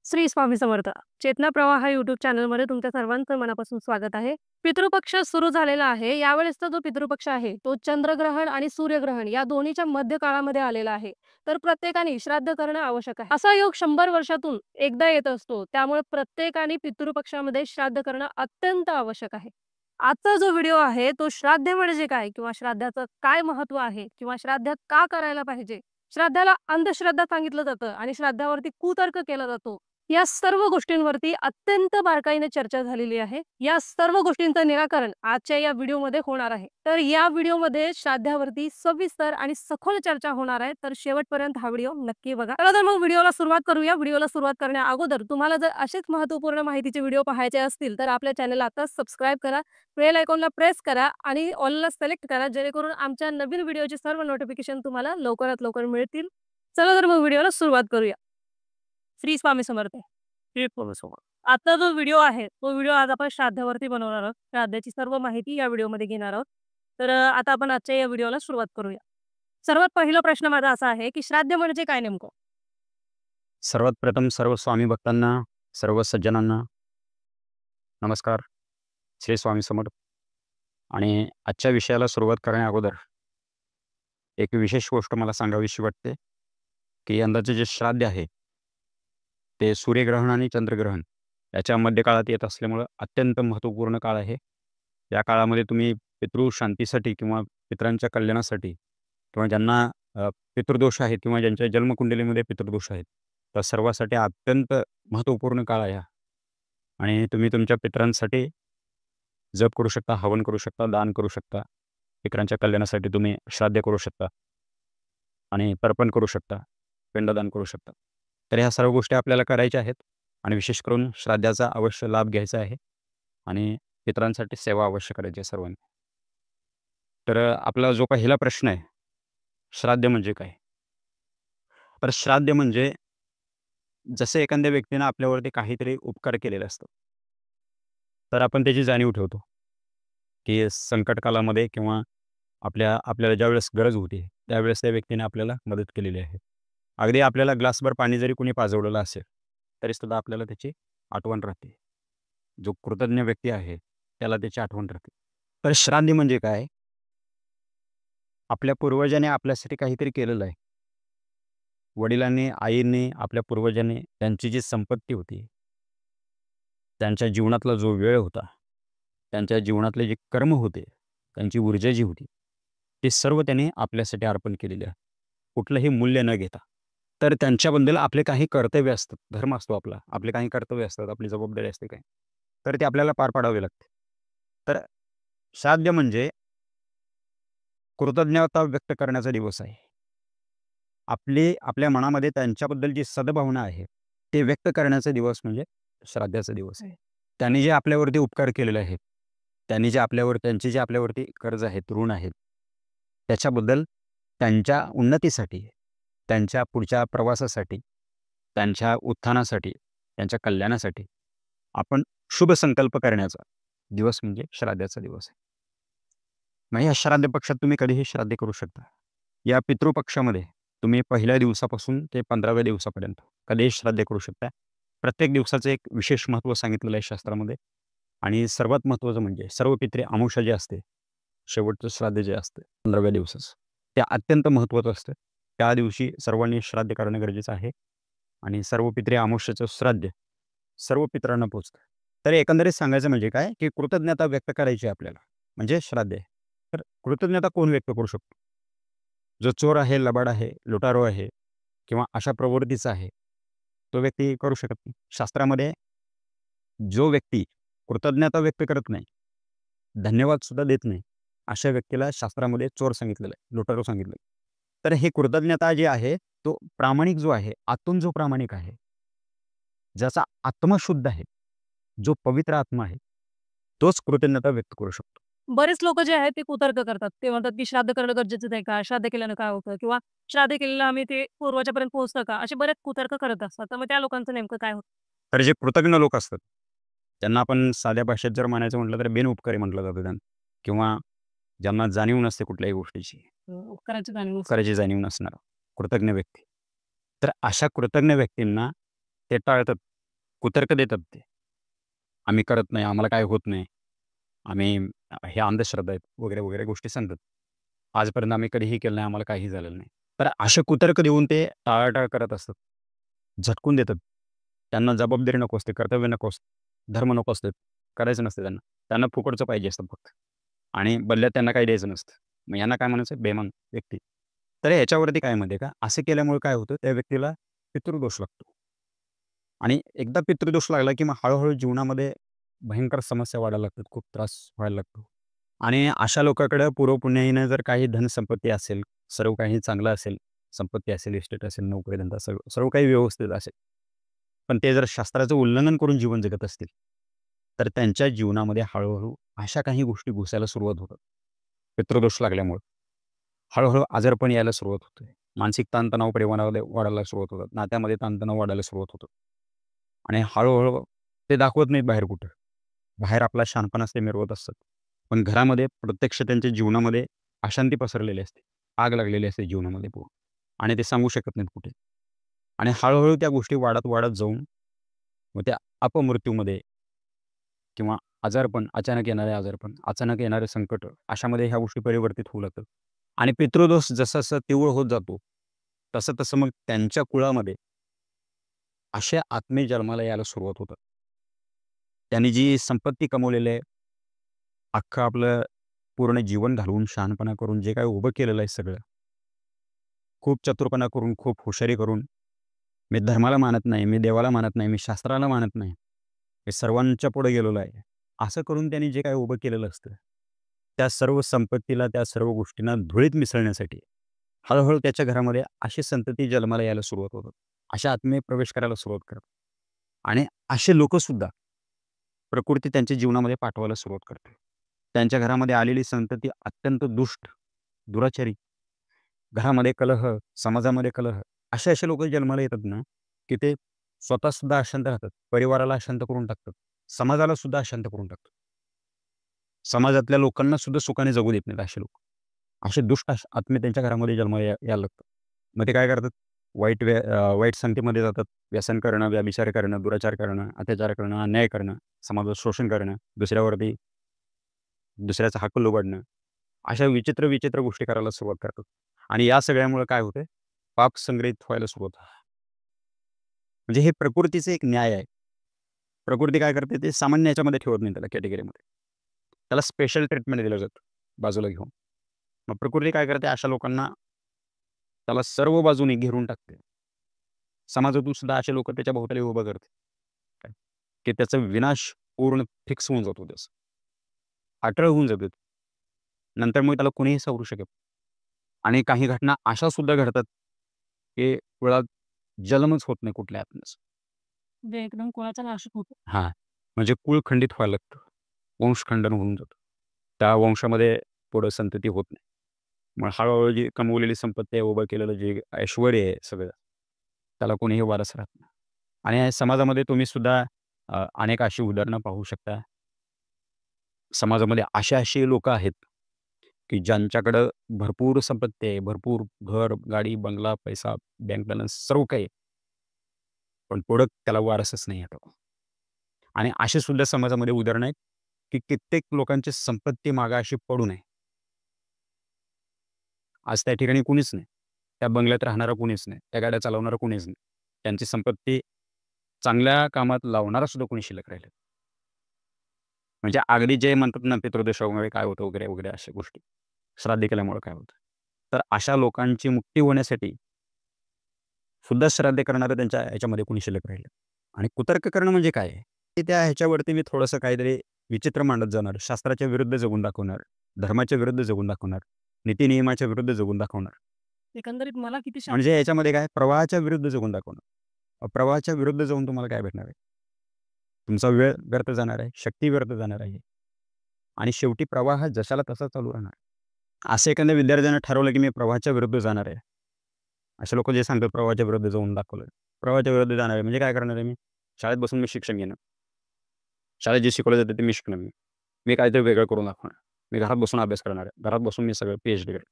श्री स्वामी समर्थ. चेतना प्रवाह या यूट्यूब चॅनलमध्ये तुमच्या सर्वांचं मनापासून स्वागत आहे. पितृपक्ष सुरू झालेला आहे. यावेळेसचा जो पितृपक्ष आहे, तो चंद्रग्रहण आणि सूर्यग्रहण या दोन्हीच्या मध्य काळामध्ये आलेला आहे. तर प्रत्येकाने श्राद्ध करणं आवश्यक आहे. असा योग 100 वर्षातून एकदा येत असतो. त्यामुळे प्रत्येकाने पितृपक्षामध्ये श्राद्ध करणं अत्यंत आवश्यक आहे. आजचा जो व्हिडिओ आहे, तो श्राद्ध म्हणजे काय किंवा श्राद्धाचं काय महत्त्व आहे किंवा श्राद्ध का करायला पाहिजे? श्राद्धाला अंधश्रद्धा सांगितलं जातं आणि श्राद्धावरती कुतर्क केला जातो. या सर्व गोष्टींवरती अत्यंत बारकाईने चर्चा झालेली आहे. या सर्व गोष्टींचं निराकरण आजच्या या व्हिडिओमध्ये होणार आहे. तर या व्हिडिओमध्ये श्राद्धावरती सविस्तर आणि सखोल चर्चा होणार आहे. तर शेवटपर्यंत हा व्हिडिओ नक्की बघा. चला तर मग व्हिडिओला सुरुवात करूया. व्हिडिओला सुरुवात करण्या अगोदर तुम्हाला जर असेच महत्त्वपूर्ण माहितीचे व्हिडिओ पाहायचे असतील तर आपल्या चॅनलला आताच सबस्क्राईब करा. बेल आयकॉनला प्रेस करा आणि ऑलला सिलेक्ट करा, जेणेकरून आमच्या नवीन व्हिडिओची सर्व नोटिफिकेशन तुम्हाला लवकरात लवकर मिळतील. चला तर मग व्हिडिओला सुरुवात करूया. श्री स्वामी समर्थ. श्री स्वामी समर्थ. आता जो व्हिडिओ आहे, तो व्हिडिओ आज आपण श्राद्धावरती बनवणार आहोत. श्राद्धाची सर्व माहिती या व्हिडिओमध्ये घेणार आहोत. तर आता आपण आजच्या या व्हिडिओला सुरुवात करूया. सर्वात पहिला प्रश्न माझा असा आहे, की श्राद्ध म्हणजे काय नेमकं? सर्वात प्रथम सर्व स्वामी भक्तांना, सर्व सज्जनांना नमस्कार. श्री स्वामी समर्थ. आणि आजच्या विषयाला सुरुवात करण्या अगोदर एक विशेष गोष्ट मला सांगावीशी वाटते, की यंदाचे जे श्राद्ध आहे ते सूर्यग्रहण आणि चंद्रग्रहण याच्या मध्यकाळात येत असल्यामुळं अत्यंत महत्त्वपूर्ण काळ आहे. या काळामध्ये तुम्ही पितृशांतीसाठी किंवा पितरांच्या कल्याणासाठी किंवा ज्यांना पितृदोष आहेत किंवा ज्यांच्या जन्मकुंडलीमध्ये पितृदोष आहेत, तर सर्वासाठी अत्यंत महत्त्वपूर्ण काळ आहे. आणि तुम्ही तुमच्या पितरांसाठी जप करू शकता, हवन करू शकता, दान करू शकता. पितरांच्या कल्याणासाठी तुम्ही श्राद्ध करू शकता आणि तर्पण करू शकता, पिंडदान करू शकता. तर ह्या सर्व गोष्टी आपल्याला करायच्या आहेत आणि विशेष करून श्राद्धाचा अवश्य लाभ घ्यायचा आहे आणि पितरांसाठी सेवा अवश्य करायची आहे सर्वांनी. तर आपला जो पहिला प्रश्न आहे, श्राद्ध म्हणजे काय? तर श्राद्ध म्हणजे जसे एखाद्या व्यक्तीनं आपल्यावरती काहीतरी उपकार केलेले असतात, तर आपण त्याची जाणीव ठेवतो, की संकटकालामध्ये किंवा आपल्याला ज्यावेळेस गरज होती त्यावेळेस त्या व्यक्तीने आपल्याला मदत केलेली आहे. अगदी आपल्याला ग्लासभर पाणी जरी कोणी पाजवलेलं असेल तरी सुद्धा आपल्याला त्याची आठवण राहते. जो कृतज्ञ व्यक्ती आहे त्याला त्याची आठवण राहते. तर श्राद्ध म्हणजे काय? आपल्या पूर्वजांनी आपल्यासाठी काहीतरी केलेलं आहे. वडिलांनी, आईंनी, आपल्या पूर्वजांनी त्यांची जी संपत्ती होती, त्यांच्या जीवनातला जो वेळ होता, त्यांच्या जीवनातले जे कर्म होते, त्यांची ऊर्जा जी होती, ते सर्व त्यांनी आपल्यासाठी अर्पण केलेले आहे, कुठलंही मूल्य न घेता. तर त्यांच्याबद्दल आपले काही कर्तव्य असतात, धर्म असतो आपला, आपले काही कर्तव्य असतात, आपली जबाबदारी असते काय, तर ते आपल्याला पार पाडावे लागते. तर श्राद्ध म्हणजे कृतज्ञता व्यक्त करण्याचा दिवस आहे. आपल्या मनामध्ये त्यांच्याबद्दल जी सद्भावना आहे ते व्यक्त करण्याचा दिवस म्हणजे श्राद्धाचा दिवस आहे. त्यांनी जे आपल्यावरती उपकार केलेले आहेत, त्यांचे जे आपल्यावरती कर्ज आहेत, ऋण आहेत, त्याच्याबद्दल त्यांच्या उन्नतीसाठी, त्यांच्या पुढच्या प्रवासासाठी, त्यांच्या उत्थानासाठी, त्यांच्या कल्याणासाठी आपण शुभ संकल्प करण्याचा दिवस म्हणजे श्राद्धाचा दिवस आहे. मग या श्राद्ध पक्षात तुम्ही कधीही श्राद्ध करू शकता. या पितृपक्षामध्ये तुम्ही पहिल्या दिवसापासून ते 15व्या दिवसापर्यंत कधीही श्राद्ध करू शकता. प्रत्येक दिवसाचं एक विशेष महत्त्व सांगितलेलं आहे शास्त्रामध्ये. आणि सर्वात महत्त्वाचं म्हणजे सर्व पितृ अमावस्या जे असते, शेवटचं श्राद्ध जे असतं 15व्या दिवसाचं, ते अत्यंत महत्त्वाचं असतं. त्या दिवशी सर्वांनी श्राद्ध करणं गरजेचं आहे आणि सर्व पितृ अमावस्येचं श्राद्ध सर्व पितरांना पोचतं. तर एकंदरीत सांगायचं म्हणजे काय, की कृतज्ञता व्यक्त करायची आपल्याला म्हणजे श्राद्ध आहे. तर कृतज्ञता कोण व्यक्त करू शकतो? जो चोर आहे, लबाड आहे, लुटारू आहे किंवा अशा प्रवृत्तीचा आहे, तो व्यक्ती करू शकत नाही. शास्त्रामध्ये जो व्यक्ती कृतज्ञता व्यक्त करत नाही, धन्यवाद सुद्धा देत नाही, अशा व्यक्तीला शास्त्रामध्ये चोर सांगितलेलं आहे, लुटारू सांगितलं. तर हे कृतज्ञता जी आहे, तो प्रामाणिक जो आहे, आतून जो प्रामाणिक आहे, ज्याचा आत्मा शुद्ध आहे, जो पवित्र आत्मा आहे, तोच कृतज्ञता व्यक्त करू शकतो. बरेच लोक जे आहेत ते कुतर्क करतात. ते म्हणतात, की श्राद्ध करणं गरजेचं आहे का? श्राद्ध केल्यानं काय होतं? किंवा श्राद्ध केलेलं आम्ही ते पूर्वजापर्यंत पोहोचतं का? असे बरेच कुतर्क करत असतात. तर मग त्या लोकांचं नेमकं काय होतं? तर जे कृतज्ञ लोक असतात, त्यांना आपण साध्या भाषेत जर म्हणायचं म्हटलं तर बिनउपकारी म्हटलं जातं त्यांना, किंवा ज्यांना जाणीव नसते कुठल्याही गोष्टीची, उपकाराची जाणीव नसते. करायची जाणीव नसणार कृतज्ञ व्यक्ती. तर अशा कृतज्ञ व्यक्तींना ते टाळतात कुतर्क देतात ते. आम्ही करत नाही, आम्हाला काय होत नाही. आम्ही हे अंधश्रद्धा आहेत वगैरे, वगैरे गोष्टी सांगतात. आजपर्यंत आम्ही कधीही केलं नाही, आम्हाला काहीही झालेलं नाही. तर असे कुतर्क देऊन ते टाळाटाळ करत असतात. झटकून देतात. त्यांना जबाबदारी नको असते, कर्तव्य नको असतं, धर्म नको असते, करायचं नसतं त्यांना. त्यांना फुकटचं पाहिजे असतं फक्त आणि बदल्यात त्यांना काही द्यायचं नसतं. मग यांना काय म्हणायचं? बेईमान व्यक्ती. तर ह्याच्यावरती काय माहिती आहे का? असं केल्यामुळे काय होतं, त्या व्यक्तीला पितृदोष लागतो आणि एकदा पितृदोष लागला, की मग हळू जीवनामध्ये भयंकर समस्या वाढायला लागतात, खूप त्रास व्हायला लागतो. आणि अशा लोकांकडे पूर्वपुण्याईनं जर काही धनसंपत्ती असेल, सर्व काही चांगलं असेल, संपत्ती असेल, इस्टेट असेल, नोकरी-धंदा सर्व सर्व काही व्यवस्थित असेल. पण ते जर शास्त्राचं उल्लंघन करून जीवन जगत असतील, तर त्यांच्या जीवनामध्ये हळू अशा काही गोष्टी घुसायला सुरुवात होतात. पितृदोष लागल्यामुळं. हळू आजारपण यायला सुरुवात होते. मानसिक ताणतणाव परिवारामध्ये वाढायला सुरुवात होतात. नात्यामध्ये ताणतणाव वाढायला सुरुवात होतो. आणि हळू ते दाखवत नाहीत बाहेर कुठं. बाहेर आपला शहाणपणाच ते मिरवत असतात. पण घरामध्ये प्रत्यक्ष त्यांच्या जीवनामध्ये अशांती पसरलेली असते. आग लागलेली असते जीवनामध्ये पूर्ण आणि ते सांगू शकत नाहीत कुठे. आणि हळू त्या गोष्टी वाढत जाऊन मग त्या अपमृत्यूमध्ये किंवा आजारपण, अचानक येणारे आजारपण, अचानक येणारे संकट अशामध्ये ह्या गोष्टी परिवर्तित होऊ लागतात. आणि पितृदोष जसा तीव्र होत जातो, तसं मग त्यांच्या कुळामध्ये अशा आत्मे जन्माला यायला सुरुवात होतात. त्यांनी जी संपत्ती कमवलेली आहे, अख्खं आपलं पूर्ण जीवन घालवून, शहाणपणा करून जे काही उभं केलेलं आहे सगळं, खूप चतुरपणा करून, खूप हुशारी करून, मी धर्माला मानत नाही, मी देवाला मानत नाही, मी शास्त्राला मानत नाही, मी सर्वांच्या पुढे गेलेलो आहे. असं करून त्यांनी जे काही उभं केलेलं असतं, त्या सर्व संपत्तीला, त्या सर्व गोष्टींना धुळीत मिसळण्यासाठी हळू त्याच्या घरामध्ये अशी संतती जन्माला यायला सुरुवात होतात. अशा आत्मे प्रवेश करायला सुरुवात करतात. आणि असे लोकंसुद्धा प्रकृती त्यांच्या जीवनामध्ये पाठवायला सुरुवात करते. त्यांच्या घरामध्ये आलेली संतती अत्यंत दुष्ट, दुराचारी, घरामध्ये कलह, समाजामध्ये कलह, असे लोकं जन्माला येतात ना, की ते स्वतःसुद्धा अशांत राहतात, परिवाराला अशांत करून टाकतात, समाजाला सुद्धा अशांत करून टाकतात. समाजातल्या लोकांना सुद्धा सुखाने जगू देत नाहीत असे लोक. असे दुष्ट आत्मे त्यांच्या घरामध्ये जन्माला यायला लागतात. मग ते काय करतात? वाईट संगतीमध्ये जातात. व्यसन करणं, व्यभिचार करणं, दुराचार करणं, अत्याचार करणं, अन्याय करणं, समाजाचं शोषण करणं, दुसऱ्याचा हक्क लुबाडणं, अशा विचित्र गोष्टी करायला सुरुवात करतात. आणि या सगळ्यामुळे काय होतंय? पाप संग्रहित व्हायला सुरुवात होते. म्हणजे हे प्रकृतीचे एक न्याय आहे. प्रकृती काय करते? ते सामान्य याच्यामध्ये ठेवत नाही त्याला कॅटेगरीमध्ये. त्याला स्पेशल ट्रीटमेंट दिलं जातं बाजूला घेऊन. मग प्रकृती काय करते? अशा लोकांना त्याला सर्व बाजूने घेरून टाकते. समाजातून सुद्धा असे लोकं त्याच्या भोवताली उभं करते. काय? की त्याचा विनाश पूर्ण फिक्स होऊन जातो त्याचा. अटळ होऊन जातो. नंतर मग त्याला कोणीही सावरू शकत नाही. आणि काही घटना अशा सुद्धा घडतात, की कुळात जन्मच होत नाही कुठल्या आत्म्याचा. म्हणजे एकदम कुळाचा नाश होतो. हां, म्हणजे कुळ खंडित व्हायला लागतं. वंशखंडन होऊन जातं. त्या वंशामध्ये पुढं संतती होत नाही. मग हळू जी कमवलेली संपत्ती आहे, उभं केलेलं जे ऐश्वर्य आहे सगळं, त्याला कोणीही वारस राहत नाही. आणि समाजामध्ये तुम्ही सुद्धा अनेक अशी उदाहरणं पाहू शकता. समाजामध्ये अशी लोकं आहेत, की ज्यांच्याकडं भरपूर संपत्ती आहे, भरपूर घर, गाडी, बंगला, पैसा, बँक बॅलन्स सर्व काही आहे. पण पुढं त्याला वारसच नाही आहे तो. आणि अशी सुद्धा समाजामध्ये उदाहरणं आहेत, की कित्येक लोकांची संपत्ती मागे अशी पडू नये. आज त्या ठिकाणी कुणीच नाही. त्या बंगल्यात राहणारा कुणीच नाही. त्या गाड्या चालवणारा कुणीच नाही. त्यांची संपत्ती चांगल्या कामात लावणारा सुद्धा कोणी शिल्लक राहिला. म्हणजे अगदी जे म्हणतात ना, पितृदोषामुळे काय होतं वगैरे, वगैरे अशा गोष्टी. श्राद्ध केल्यामुळे काय होतं. तर अशा लोकांची मुक्ती होण्यासाठी सुद्धा श्राद्ध करणारं त्यांच्या ह्याच्यामध्ये कोणी शिल्लक राहिलं. आणि कुतर्क करणं म्हणजे काय आहे? की त्या ह्याच्यावरती मी थोडंसं काहीतरी विचित्र मांडत जाणार, शास्त्राच्या विरुद्ध जगून दाखवणार, धर्माच्या विरुद्ध जगून दाखवणार, नीती-नियमाच्या विरुद्ध जगून दाखवणार. एकंदरीत मला किती म्हणजे याच्यामध्ये काय प्रवाहाच्या विरुद्ध जगून दाखवणं. प्रवाहाच्या विरुद्ध जाऊन तुम्हाला काय भेटणार आहे? तुमचा वेळ व्यर्थ जाणार आहे, शक्ती व्यर्थ जाणार आहे आणि शेवटी प्रवाह जशाला तसा चालू राहणार. असं एखाद्या विद्यार्थ्यानं ठरवलं, की मी प्रवाहाच्या विरुद्ध जाणार आहे. असे लोकं जे सांगतात प्रवाहाच्या विरुद्ध जाऊन दाखवलं. प्रवाहाच्या विरुद्ध जाणार आहे म्हणजे काय करणार आहे मी? शाळेत बसून मी शिक्षण घेणार. शाळेत जे शिकवलं जातं ते मी शिकणार नाही. मी काहीतरी वेगळं करून दाखवणार. मी घरात बसून अभ्यास करणार आहे. घरात बसून मी सगळं पी-एच-डी करेन.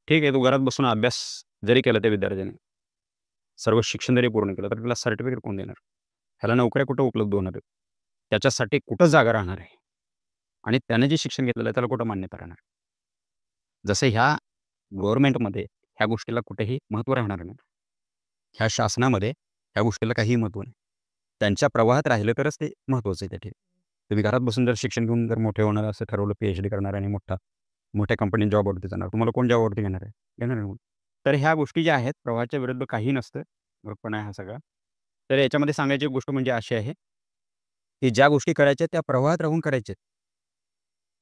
ठीक आहे, तू घरात बसून अभ्यास जरी केला त्या विद्यार्थ्याने, सर्व शिक्षण जरी पूर्ण केलं, तर त्याला सर्टिफिकेट कोण देणार? ह्याला नोकऱ्या कुठं उपलब्ध होणार आहेत? त्याच्यासाठी कुठं जागा राहणार आहे? आणि त्याने जे शिक्षण घेतलेलं आहे त्याला कुठं मान्यता राहणार? जसं ह्या गव्हर्नमेंटमध्ये ह्या गोष्टीला कुठेही महत्त्व राहणार नाही. ह्या शासनामध्ये ह्या गोष्टीला काहीही महत्त्व नाही. त्यांच्या प्रवाहात राहिलं तरच ते महत्त्वाचं आहे त्या ठिकाणी. तुम्ही घरात बसून जर शिक्षण घेऊन जर मोठे होणार असं ठरवलं, पी-एच-डी करणार आणि मोठ्या कंपनीत जॉबवरती जाणार, तुम्हाला कोण जॉबवरती घेणार आहे? घेणार नाही. तर ह्या गोष्टी ज्या आहेत प्रवाहाच्या विरुद्ध काही नसतं. मूर्खपणा आहे हा सगळा. तर याच्यामध्ये सांगायची गोष्ट म्हणजे अशी आहे, की ज्या गोष्टी करायच्या त्या प्रवाहात राहून करायच्या.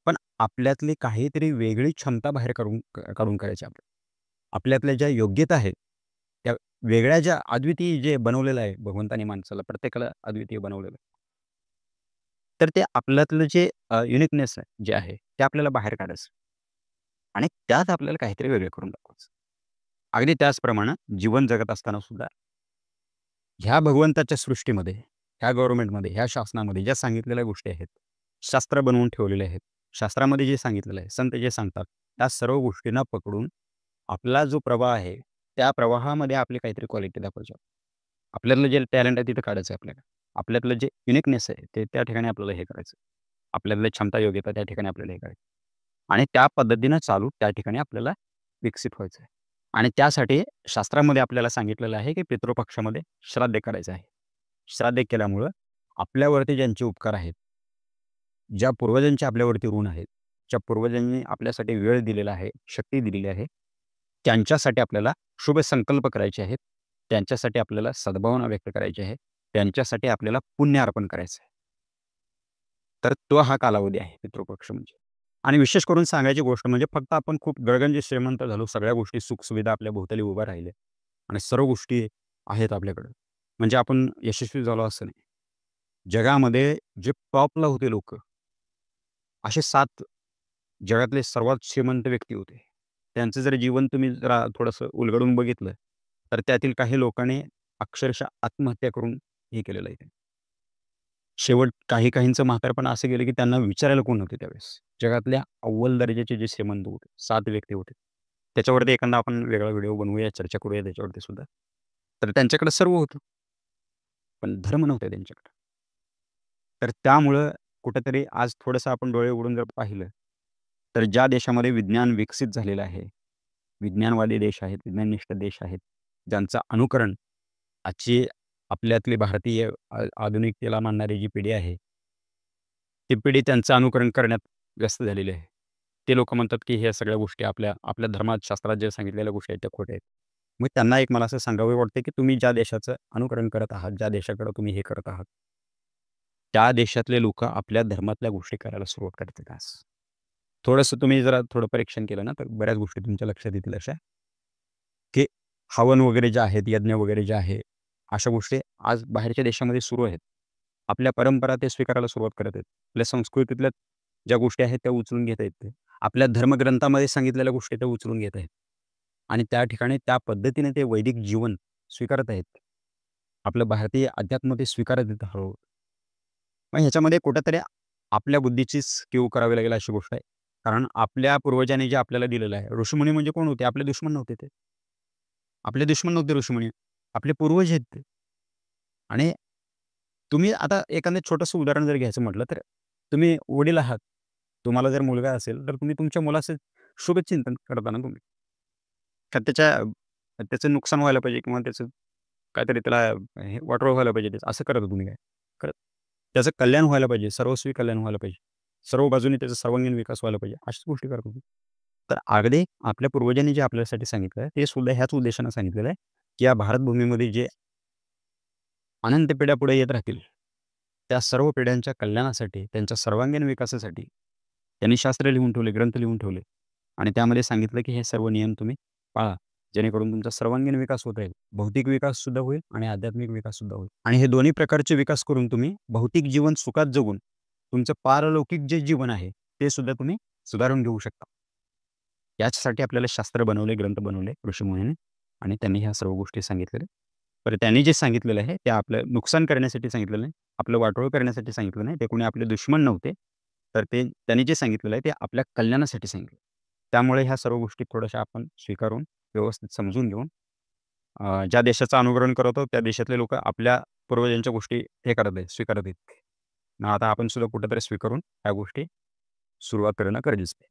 पण आपल्यातली काहीतरी वेगळी क्षमता बाहेर काढून करायची आपल्याला. आपल्यातल्या ज्या योग्यता आहेत, त्या वेगळ्या ज्या अद्वितीय जे बनवलेलं आहे भगवंताने माणसाला प्रत्येकाला अद्वितीय बनवलेलं आहे. तर ते आपल्यातलं जे युनिकनेस आहे जे आहे, ते आपल्याला बाहेर काढायचं आणि त्यात आपल्याला काहीतरी वेगळं करून दाखवायचं. अगदी त्याचप्रमाणे जीवन जगत असताना सुद्धा ह्या भगवंताच्या सृष्टीमध्ये, ह्या गव्हर्नमेंटमध्ये, ह्या शासनामध्ये ज्या सांगितलेल्या गोष्टी आहेत, शास्त्र बनवून ठेवलेले आहेत. शास्त्रामध्ये जे सांगितलेलं आहे, संत जे सांगतात, त्या सर्व गोष्टींना पकडून आपला जो प्रवाह आहे, त्या प्रवाहामध्ये आपली काहीतरी क्वालिटी दाखवायची. आपल्यातलं जे टॅलेंट आहे तिथं काढायचं आहे आपल्याला. आपल्यातलं जे युनिकनेस आहे, ते त्या ठिकाणी आपल्याला हे करायचं. आपल्यातलं क्षमता, योग्यता त्या ठिकाणी आपल्याला हे करायचं आणि त्या पद्धतीनं चालू त्या ठिकाणी आपल्याला विकसित व्हायचं आहे. आणि त्यासाठी शास्त्रामध्ये आपल्याला सांगितलेलं आहे, की पितृपक्षामध्ये श्राद्ध करायचं आहे. श्राद्ध केल्यामुळं आपल्यावरती ज्यांचे उपकार आहेत, ज्या पूर्वजांचे आपल्यावरती ऋण आहेत, ज्या पूर्वजांनी आपल्यासाठी वेळ दिलेला आहे, शक्ती दिलेली आहे, त्यांच्यासाठी आपल्याला शुभ संकल्प करायचे आहेत. त्यांच्यासाठी आपल्याला सद्भावना व्यक्त करायची आहे. त्यांच्यासाठी आपल्याला पुण्य अर्पण करायचं आहे. तर तो हा कालावधी आहे पितृपक्ष म्हणजे. आणि विशेष करून सांगायची गोष्ट म्हणजे फक्त आपण खूप गगनचे श्रीमंत झालो, सगळ्या गोष्टी सुखसुविधा आपल्या भोवताली उभ्या राहिल्या आणि सर्व गोष्टी आहेत आपल्याकडं. म्हणजे आपण यशस्वी झालो असं नाही. जगामध्ये जे टॉपला होते लोकं, असे 7 जगातले सर्वात श्रीमंत व्यक्ती होते. त्यांचं जर जीवन तुम्ही जरा थोडंसं उलगडून बघितलं, तर त्यातील काही लोकांनी अक्षरशः आत्महत्या करून हे केलेलं आहे. शेवट काहींचं म्हातारपण असं गेलं, की त्यांना विचारायला कोण नव्हते त्यावेळेस. जगातल्या अव्वल दर्जाचे जे श्रीमंत होते, 7 व्यक्ती होते. त्याच्यावरती एखादा आपण वेगळा व्हिडिओ बनवूया, चर्चा करूया त्याच्यावरती सुद्धा. तर त्यांच्याकडे सर्व होतं, पण धर्म नव्हता त्यांच्याकडे. तर त्यामुळं कुठेतरी आज थोडंसं आपण डोळे उघडून जर पाहिलं, तर ज्या देशामध्ये विज्ञान विकसित झालेलं आहे, विज्ञानवादी देश आहेत, विज्ञाननिष्ठ देश आहेत, ज्यांचं अनुकरण आजची आपल्यातली भारतीय आधुनिकतेला मानणारी जी पिढी आहे, ती पिढी त्यांचं अनुकरण करण्यात व्यस्त झालेली आहे. ते लोकं म्हणतात, की ह्या सगळ्या गोष्टी आपल्या आपल्या धर्मात, शास्त्रात ज्या सांगितलेल्या गोष्टी आहेत त्या खोट्या आहेत. मग त्यांना एक मला असं सांगावं वाटतं, की तुम्ही ज्या देशाचं अनुकरण करत आहात, ज्या देशाकडे तुम्ही हे करत आहात, त्या देशातले लोकं आपल्या धर्मातल्या गोष्टी करायला सुरुवात करतात आज. थोडंसं तुम्ही जरा थोडं परीक्षण केलं ना, तर बऱ्याच गोष्टी तुमच्या लक्षात येतील अशा, की हवन वगैरे जे आहेत, यज्ञ वगैरे जे आहे, अशा गोष्टी आज बाहेरच्या देशामध्ये सुरू आहेत. आपल्या परंपरा ते स्वीकारायला सुरुवात करत आहेत. आपल्या संस्कृतीतल्या ज्या गोष्टी आहेत त्या उचलून घेत आहेत ते. आपल्या धर्मग्रंथामध्ये सांगितलेल्या गोष्टी त्या उचलून घेत आहेत. आणि त्या ठिकाणी त्या पद्धतीने ते वैदिक जीवन स्वीकारत आहेत. आपलं भारतीय अध्यात्म ते स्वीकारत आहेत हळू. मग ह्याच्यामध्ये कुठेतरी आपल्या बुद्धीचीच कीव करावी लागेल अशी गोष्ट आहे. कारण आपल्या पूर्वजांनी जे आपल्याला दिलेलं आहे, ऋषीमुनी म्हणजे कोण होते? आपले दुश्मन नव्हते ते. आपले दुश्मन नव्हते ऋषीमुनी. आपले पूर्वज आहेत ते. आणि तुम्ही आता एखादं छोटंसं उदाहरण जर घ्यायचं म्हटलं, तर तुम्ही वडील आहात. तुम्हाला जर मुलगा असेल, तर तुम्ही तुमच्या मुलाचं शुभचिंतन करता ना तुम्ही. का त्याचं नुकसान व्हायला पाहिजे किंवा त्याचं काहीतरी त्याला हे वाटोळं व्हायला पाहिजे त्याचं, असं करता तुम्ही काय? करत त्याचं कल्याण व्हायला पाहिजे, सर्वस्वी कल्याण व्हायला पाहिजे. सर्व बाजूने त्याचा सर्वांगीण विकास व्हायला पाहिजे, अशाच गोष्टी करतो तुम्ही. तर अगदी आपल्या पूर्वजांनी जे आपल्यासाठी सांगितलं आहे, ते सुद्धा ह्याच उद्देशानं सांगितलेलं आहे, की या भारतभूमीमध्ये जे अनंत पिढ्या पुढे येत राहतील, त्या सर्व पिढ्यांच्या कल्याणासाठी, त्यांच्या सर्वांगीण विकासासाठी त्यांनी शास्त्र लिहून ठेवले, ग्रंथ लिहून ठेवले आणि त्यामध्ये सांगितलं, की हे सर्व नियम तुम्ही पाळा. जेणेकरून तुमचा सर्वांगीण विकास होत राहील. भौतिक विकास सुद्धा होईल आणि आध्यात्मिक विकास सुद्धा होईल. आणि हे दोन्ही प्रकारचे विकास करून तुम्ही भौतिक जीवन सुखात जगून तुमचं पारलौकिक जे जीवन आहे, ते सुद्धा तुम्ही सुधारून घेऊ शकता. याच्यासाठी आपल्याला शास्त्र बनवले, ग्रंथ बनवले ऋषीमुनींनी आणि त्यांनी ह्या सर्व गोष्टी सांगितलेल्या. तर त्यांनी जे सांगितलेलं आहे, ते आपलं नुकसान करण्यासाठी सांगितलेलं नाही, आपलं वाटोळं करण्यासाठी सांगितलं नाही. ते कोणी आपले दुश्मन नव्हते. तर ते त्यांनी जे सांगितलेलं आहे, ते आपल्या कल्याणासाठी सांगितलं. त्यामुळे ह्या सर्व गोष्टी थोड्याशा आपण स्वीकारून, व्यवस्थित समजून घेऊन ज्या देशाचं अनुकरण करतो, त्या देशातले लोकं आपल्या पूर्वजांच्या गोष्टी हे करत आहेत, स्वीकारत आहेत. मग आता आपण सुद्धा कुठेतरी स्वीकारून ह्या गोष्टी सुरुवात करणं गरजेचं आहे.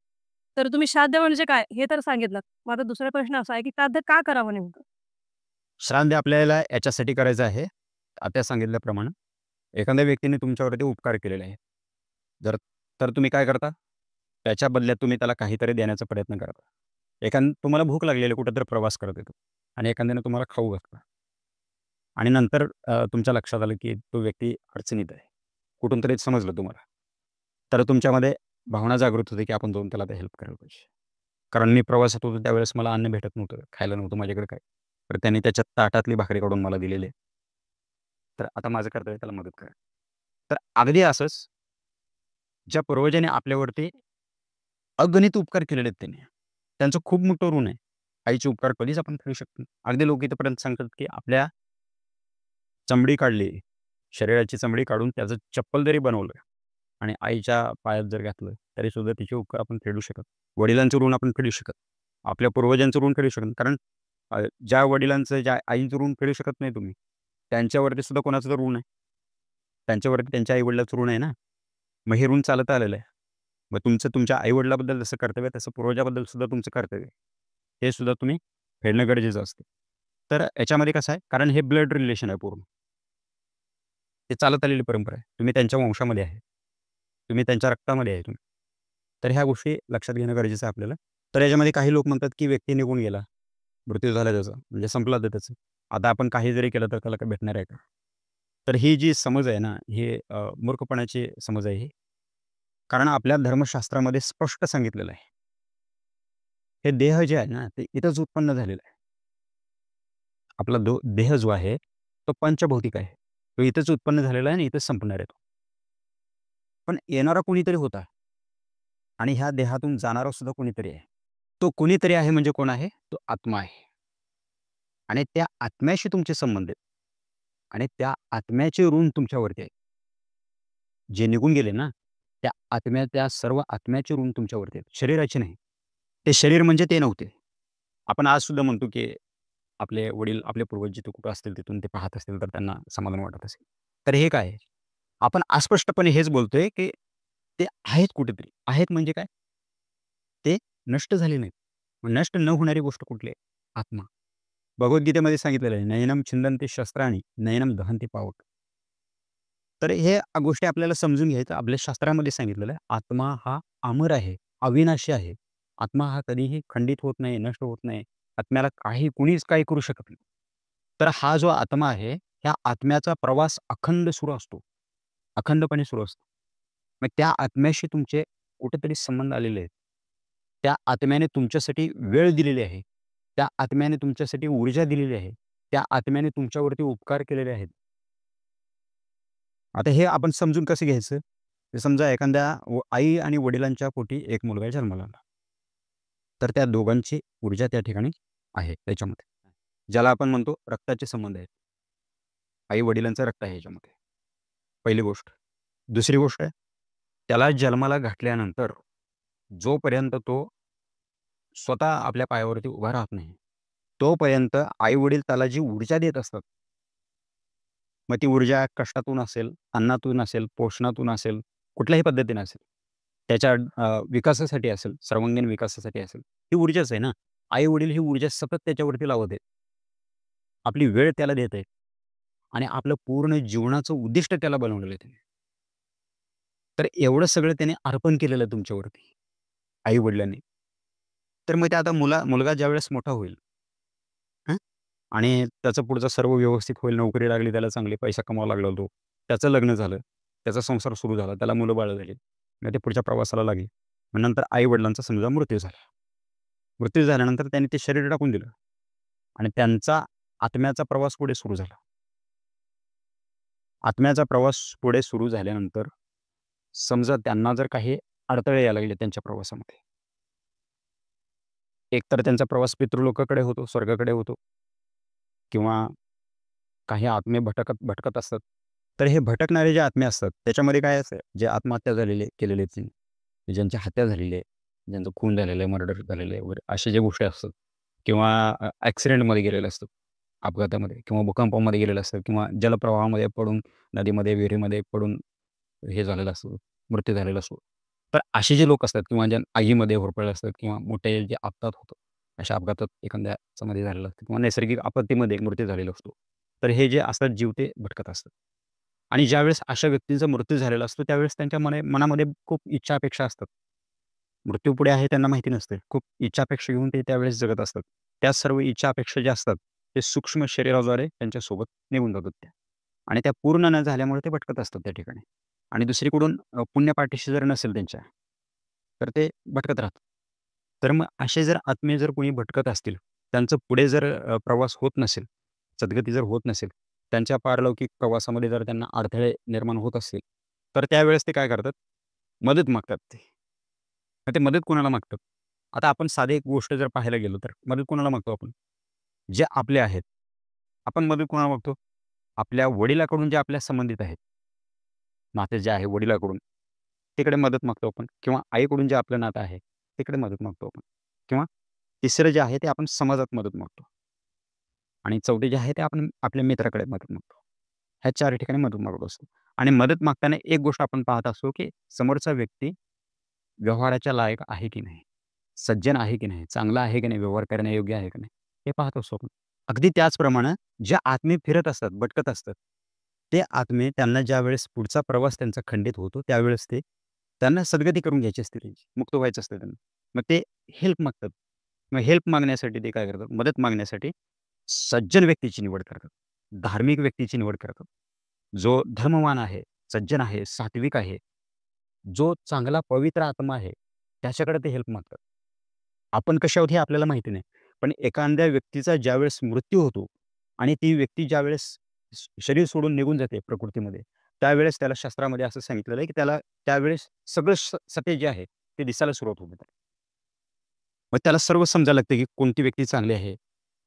तर तुम्ही श्राद्ध म्हणजे काय हे तर सांगितलं. माझा दुसरा प्रश्न असा आहे, की श्राद्ध का करावं नेमकं? श्राद्ध आपल्याला याच्यासाठी करायचं आहे, आता सांगितल्याप्रमाणे एखाद्या व्यक्तीने तुमच्यावरती उपकार केलेले आहे. जर तर तुम्ही काय करता? त्याच्या बदल्यात तुम्ही त्याला काहीतरी देण्याचा प्रयत्न करता. तुम्हाला भूक लागलेली आहे, कुठेतरी प्रवास करत आहे आणि एखाद्याने तुम्हाला खाऊ घातलं आणि नंतर तुमच्या लक्षात आलं, की तो व्यक्ती अडचणीत आहे. कुठून तरी समजलं तुम्हाला. तर तुमच्यामध्ये भावना जागृत होते, की आपण जाऊन त्याला हेल्प करायला पाहिजे. कारण मी प्रवासात होतो त्यावेळेस मला अन्न भेटत नव्हतं, खायला नव्हतं माझ्याकडे काय. तर त्यांनी त्याच्या ताटातली भाकरी काढून मला दिलेली आहे. तर आता माझं कर्तव्य त्याला मदत करा. तर अगदी असंच ज्या पूर्वजांनी आपल्यावरती अगणित उपकार केलेले आहेत त्यांनी. त्यांचं खूप मोठं ऋण आहे. आईचे उपकार कधीच आपण फेडू शकत नाही. अगदी लोक इथपर्यंत सांगतात, की आपल्या चमडी काढली, शरीराची चमडी काढून त्याचं चप्पल जरी बनवलं आणि आईच्या पायात जर घातलं, तरीसुद्धा तिचे उपकार आपण फेडू शकत. वडिलांचं ऋण आपण फेडू शकत. आपल्या पूर्वजांचं ऋण फेडू शकत. कारण ज्या वडिलांचं, ज्या आईचं ऋण फेडू शकत नाही तुम्ही, त्यांच्यावरती सुद्धा कोणाचं तर ऋण आहे. त्यांच्यावरती त्यांच्या आई-वडिलांचं ऋण आहे ना. मग हे ऋण चालत आलेलं आहे. मग तुमचं तुमच्या आई-वडिलांबद्दल जसं कर्तव्य आहे, तसं पूर्वजाबद्दल सुद्धा तुमचं कर्तव्य आहे. हे सुद्धा तुम्ही फेडणं गरजेचं असतं. तर याच्यामध्ये कसं आहे, कारण हे ब्लड रिलेशन आहे पूर्ण. ते चालत आलेली परंपरा आहे. तुम्ही त्यांच्या वंशामध्ये आहे. तुम्ही त्यांच्या रक्तामध्ये आहे तुम्ही. तर ह्या गोष्टी लक्षात घेणं गरजेचं आहे आपल्याला. तर याच्यामध्ये काही लोक म्हणतात, की व्यक्ती निघून गेला, मृत्यू झाला त्याचा, म्हणजे संपला तर त्याचं. आता आपण काही जरी केलं तर त्याला काही भेटणार आहे का? तर ही जी समज आहे ना, ही मूर्खपणाची समज आहे ही. कारण आपल्या धर्मशास्त्रामध्ये स्पष्ट सांगितलेलं आहे. हे देह जे आहे ना, ते इथंच उत्पन्न झालेलं आहे. आपला देह जो आहे, तो पंचभौतिक आहे. तो इथंच उत्पन्न झालेला आहे आणि इथंच संपणार आहे तो. पण येणारा कोणीतरी होता आणि ह्या देहातून जाणारा सुद्धा कोणीतरी आहे. तो कोणीतरी आहे म्हणजे कोण आहे? तो आत्मा आहे. आणि त्या आत्म्याशी तुमचे संबंध आहेत आणि त्या आत्म्याचे ऋण तुमच्यावरती आहे. जे निघून गेले ना, त्या सर्व आत्म्याचे ऋण तुमच्यावरती आहेत, शरीराचे नाही. ते शरीर म्हणजे ते नव्हते. आपण आज सुद्धा म्हणतो, की आपले वडील, आपले पूर्वज जिथे कुठं असतील तिथून ते पाहत असतील तर त्यांना समाधान वाटत असेल. तर हे काय आहे? आपण अस्पष्टपणे हेच बोलतोय, की ते आहेत कुठेतरी. आहेत म्हणजे काय? ते नष्ट झाले नाहीत. मग नष्ट न होणारी गोष्ट कुठली आहे? आत्मा. भगवद्गीतेमध्ये सांगितलेलं आहे, "नयनम छिंदन्ति शस्त्राणि, नयनम दहन्ति पावक." तर हे गोष्टी आपल्याला समजून घ्यायचं. आपल्या शास्त्रामध्ये सांगितलेलं आहे, आत्मा हा अमर आहे, अविनाशी आहे. आत्मा हा कधीही खंडित होत नाही, नष्ट होत नाही. आत्म्याला कुणीच काही करू शकत नाही. तर हा जो आत्मा आहे, ह्या आत्म्याचा प्रवास अखंड सुरू असतो. अखंडपणे सुरू असतो. मग त्या आत्म्याशी तुमचे कुठेतरी संबंध आलेले आहेत. त्या आत्म्याने तुमच्यासाठी वेळ दिलेली आहे. त्या आत्म्याने तुमच्यासाठी ऊर्जा दिलेली आहे. त्या आत्म्याने तुमच्यावरती उपकार केलेले आहेत. आता हे आपण समजून कसं घ्यायचं? तर समजा एखाद्या आई आणि वडिलांच्या पोटी एक मुलगा जन्माला आला. तर त्या दोघांची ऊर्जा त्या ठिकाणी आहे त्याच्यामध्ये. ज्याला आपण म्हणतो रक्ताचे संबंध आहेत. आई-वडिलांचं रक्त आहे ह्याच्यामध्ये. पहिली गोष्ट. दुसरी गोष्ट आहे, त्याला जन्माला घातल्यानंतर जोपर्यंत तो स्वतः आपल्या पायावरती उभा राहत नाही, तोपर्यंत आई-वडील त्याला जी ऊर्जा देत असतात. मग ती ऊर्जा कष्टातून असेल, अन्नातून असेल, पोषणातून असेल, कुठल्याही पद्धतीने असेल. त्याच्या विकासासाठी असेल, सर्वांगीण विकासासाठी असेल. ही ऊर्जाच आहे ना. आई-वडील ही ऊर्जा सतत त्याच्यावरती लावत आहेत. आपली वेळ त्याला देत आहेत आणि आपलं पूर्ण जीवनाचं उद्दिष्ट त्याला बनवलेलं आहे त्यांनी. तर एवढं सगळं त्याने अर्पण केलेलं आहे तुमच्यावरती, आई-वडिलांनी. तर मग ते आता मुलगा ज्यावेळेस मोठा होईल, हं, आणि त्याचं पुढचं सर्व व्यवस्थित होईल, नोकरी लागली, त्याला चांगले पैसा कमवायला लागला तो. त्याचं लग्न झालं, त्याचा संसार सुरू झाला, त्याला मुलं-बाळं झाली. मग ते पुढच्या प्रवासाला लागले. मग नंतर आई-वडिलांचा समजा मृत्यू झाला. मृत्यू झाल्यानंतर त्यांनी ते शरीर टाकून दिलं आणि त्यांचा आत्म्याचा प्रवास पुढे सुरू झाला. आत्म्याचा प्रवास पुढे सुरू झाल्यानंतर समजा त्यांना जर काही अडथळे यायला लागले त्यांच्या प्रवासामध्ये. एकतर त्यांचा प्रवास पितृलोकाकडे होतो, स्वर्गाकडे होतो किंवा काही आत्मे भटकत असतात. तर हे भटकणारे जे आत्मे असतात, त्याच्यामध्ये काय असतं, जे आत्महत्या केलेले आहेत, ज्यांची हत्या झालेली आहे, ज्यांचं खून झालेलं आहे, मर्डर झालेलं आहे वगैरे अशा ज्या गोष्टी असतात किंवा ॲक्सिडेंटमध्ये गेलेले असतात. अपघातामध्ये किंवा भूकंपामध्ये गेलेलं असतं किंवा जलप्रवाहामध्ये पडून नदीमध्ये, विहिरीमध्ये पडून हे झालेलं असतं, मृत्यू झालेला असतो. तर असे जे लोक असतात किंवा ज्या आगीमध्ये होरपळले असतात किंवा मोठे जे अपघात होतात, अशा अपघातात एखाद्याचा मध्ये झालेला असतो किंवा नैसर्गिक आपत्तीमध्ये मृत्यू झालेला असतो. तर हे जे असतात जीव ते भटकत असतात. आणि ज्यावेळेस अशा व्यक्तींचा मृत्यू झालेला असतो, त्यावेळेस त्यांच्या मनामध्ये खूप इच्छा, अपेक्षा असतात. मृत्यू पुढे आहे त्यांना माहिती नसते. खूप इच्छा, अपेक्षा घेऊन ते त्यावेळेस जगत असतात. त्या सर्व इच्छा, अपेक्षा ज्या असतात, ते सूक्ष्म शरीराद्वारे त्यांच्यासोबत निघून जातात त्या. आणि त्या पूर्ण न झाल्यामुळे ते भटकत असतात त्या ठिकाणी. आणि दुसरीकडून पुण्यपाठीशी जर नसेल त्यांच्या, तर ते भटकत राहतात. तर मग असे जर आत्मे जर कोणी भटकत असतील, त्यांचं पुढे जर प्रवास होत नसेल, सद्गती जर होत नसेल, त्यांच्या पारलौकिक प्रवासामध्ये जर त्यांना अडथळे निर्माण होत असतील, तर त्यावेळेस ते काय करतात? मदत मागतात ते. मग ते मदत कोणाला मागतात? आता आपण साधी एक गोष्ट जर पाहायला गेलो, तर मदत कोणाला मागतो आपण? जे आपले आहेत. आपण मदत कोणाला मागतो? आपल्या वडिलाकडून जे आपल्या संबंधित आहेत. नाते जे आहे वडिलाकडून, तिकडे मदत मागतो आपण किंवा आईकडून जे आपलं नातं आहे, तिकडे मदत मागतो आपण किंवा तिसरं जे आहे ते आपण समाजात मदत मागतो आणि चौथे जे आहे ते आपण आपल्या मित्राकडे मदत मागतो. ह्या 4 ठिकाणी मदत मागत असतो आणि मदत मागताना एक गोष्ट आपण पाहत असतो, की समोरचा व्यक्ती व्यवहाराच्या लायक आहे की नाही? सज्जन आहे की नाही? चांगला आहे की नाही? व्यवहार करण्यायोग्य आहे की नाही? हे पाहत असतो आपण. अगदी त्याचप्रमाणे ज्या आत्मे फिरत असतात, भटकत असतात, ते आत्मे त्यांना ज्यावेळेस पुढचा प्रवास त्यांचा खंडित होतो, त्यावेळेस ते त्यांना सद्गती करून घ्यायची असते त्यांची, मुक्त व्हायचं असतं त्यांना. मग ते हेल्प मागतात. मग हेल्प मागण्यासाठी ते काय करतात? मदत मागण्यासाठी सज्जन व्यक्तीची निवड करतात. धार्मिक व्यक्तीची निवड करतात. जो धर्मवान आहे, सज्जन आहे, सात्विक आहे, जो चांगला पवित्र आत्मा आहे, त्याच्याकडे ते हेल्प मागतात. आपण कसे आहोत हे आपल्याला माहिती नाही. पण एखाद्या व्यक्तीचा ज्यावेळेस मृत्यू होतो आणि ती व्यक्ती ज्यावेळेस शरीर सोडून निघून जाते प्रकृतीमध्ये, त्यावेळेस त्याला शास्त्रामध्ये असं सांगितलेलं आहे, की त्याला त्यावेळेस सगळं सत्य जे आहे, ते दिसायला सुरुवात होते. मग त्याला सर्व समजायला लागतं, की कोणती व्यक्ती चांगली आहे,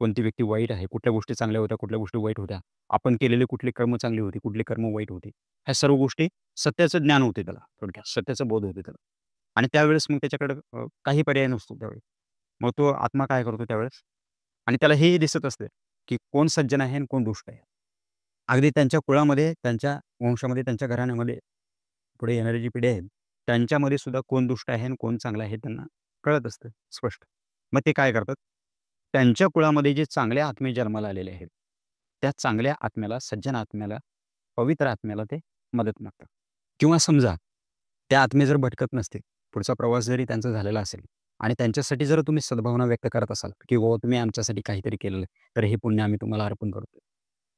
कोणती व्यक्ती वाईट आहे, कुठल्या गोष्टी चांगल्या होत्या, कुठल्या गोष्टी वाईट होत्या. आपण केलेले कुठले कर्म चांगली होती, कुठली कर्म वाईट होती. ह्या सर्व गोष्टी सत्याचं ज्ञान होते त्याला थोडक्यात, सत्याचा बोध होते त्याला. आणि त्यावेळेस मग त्याच्याकडे काही पर्याय नसतो त्यावेळी. मग तो आत्मा काय करतो त्यावेळेस? आणि त्याला हेही दिसत असते, की कोण सज्जन आहे आणि कोण दुष्ट आहे. अगदी त्यांच्या कुळामध्ये, त्यांच्या वंशामध्ये, त्यांच्या घराण्यामध्ये पुढे येणारी जी पिढी आहे, त्यांच्यामध्ये सुद्धा कोण दुष्ट आहे आणि कोण चांगला आहे त्यांना कळत असतं स्पष्ट. मग ते काय करतात? त्यांच्या कुळामध्ये जे चांगले आत्मे जन्माला आलेले आहेत, त्या चांगल्या आत्म्याला, सज्जन आत्म्याला, पवित्र आत्म्याला ते मदत मागतात. किंवा समजा त्या आत्मे जर भटकत नसतील, पुढचा प्रवास जरी त्यांचा झालेला असेल आणि त्यांच्यासाठी जर तुम्ही सद्भावना व्यक्त करत असाल, की "बाबा तुम्ही आमच्यासाठी काहीतरी केलेलं आहे, तर हे पुण्य आम्ही तुम्हाला अर्पण करतो.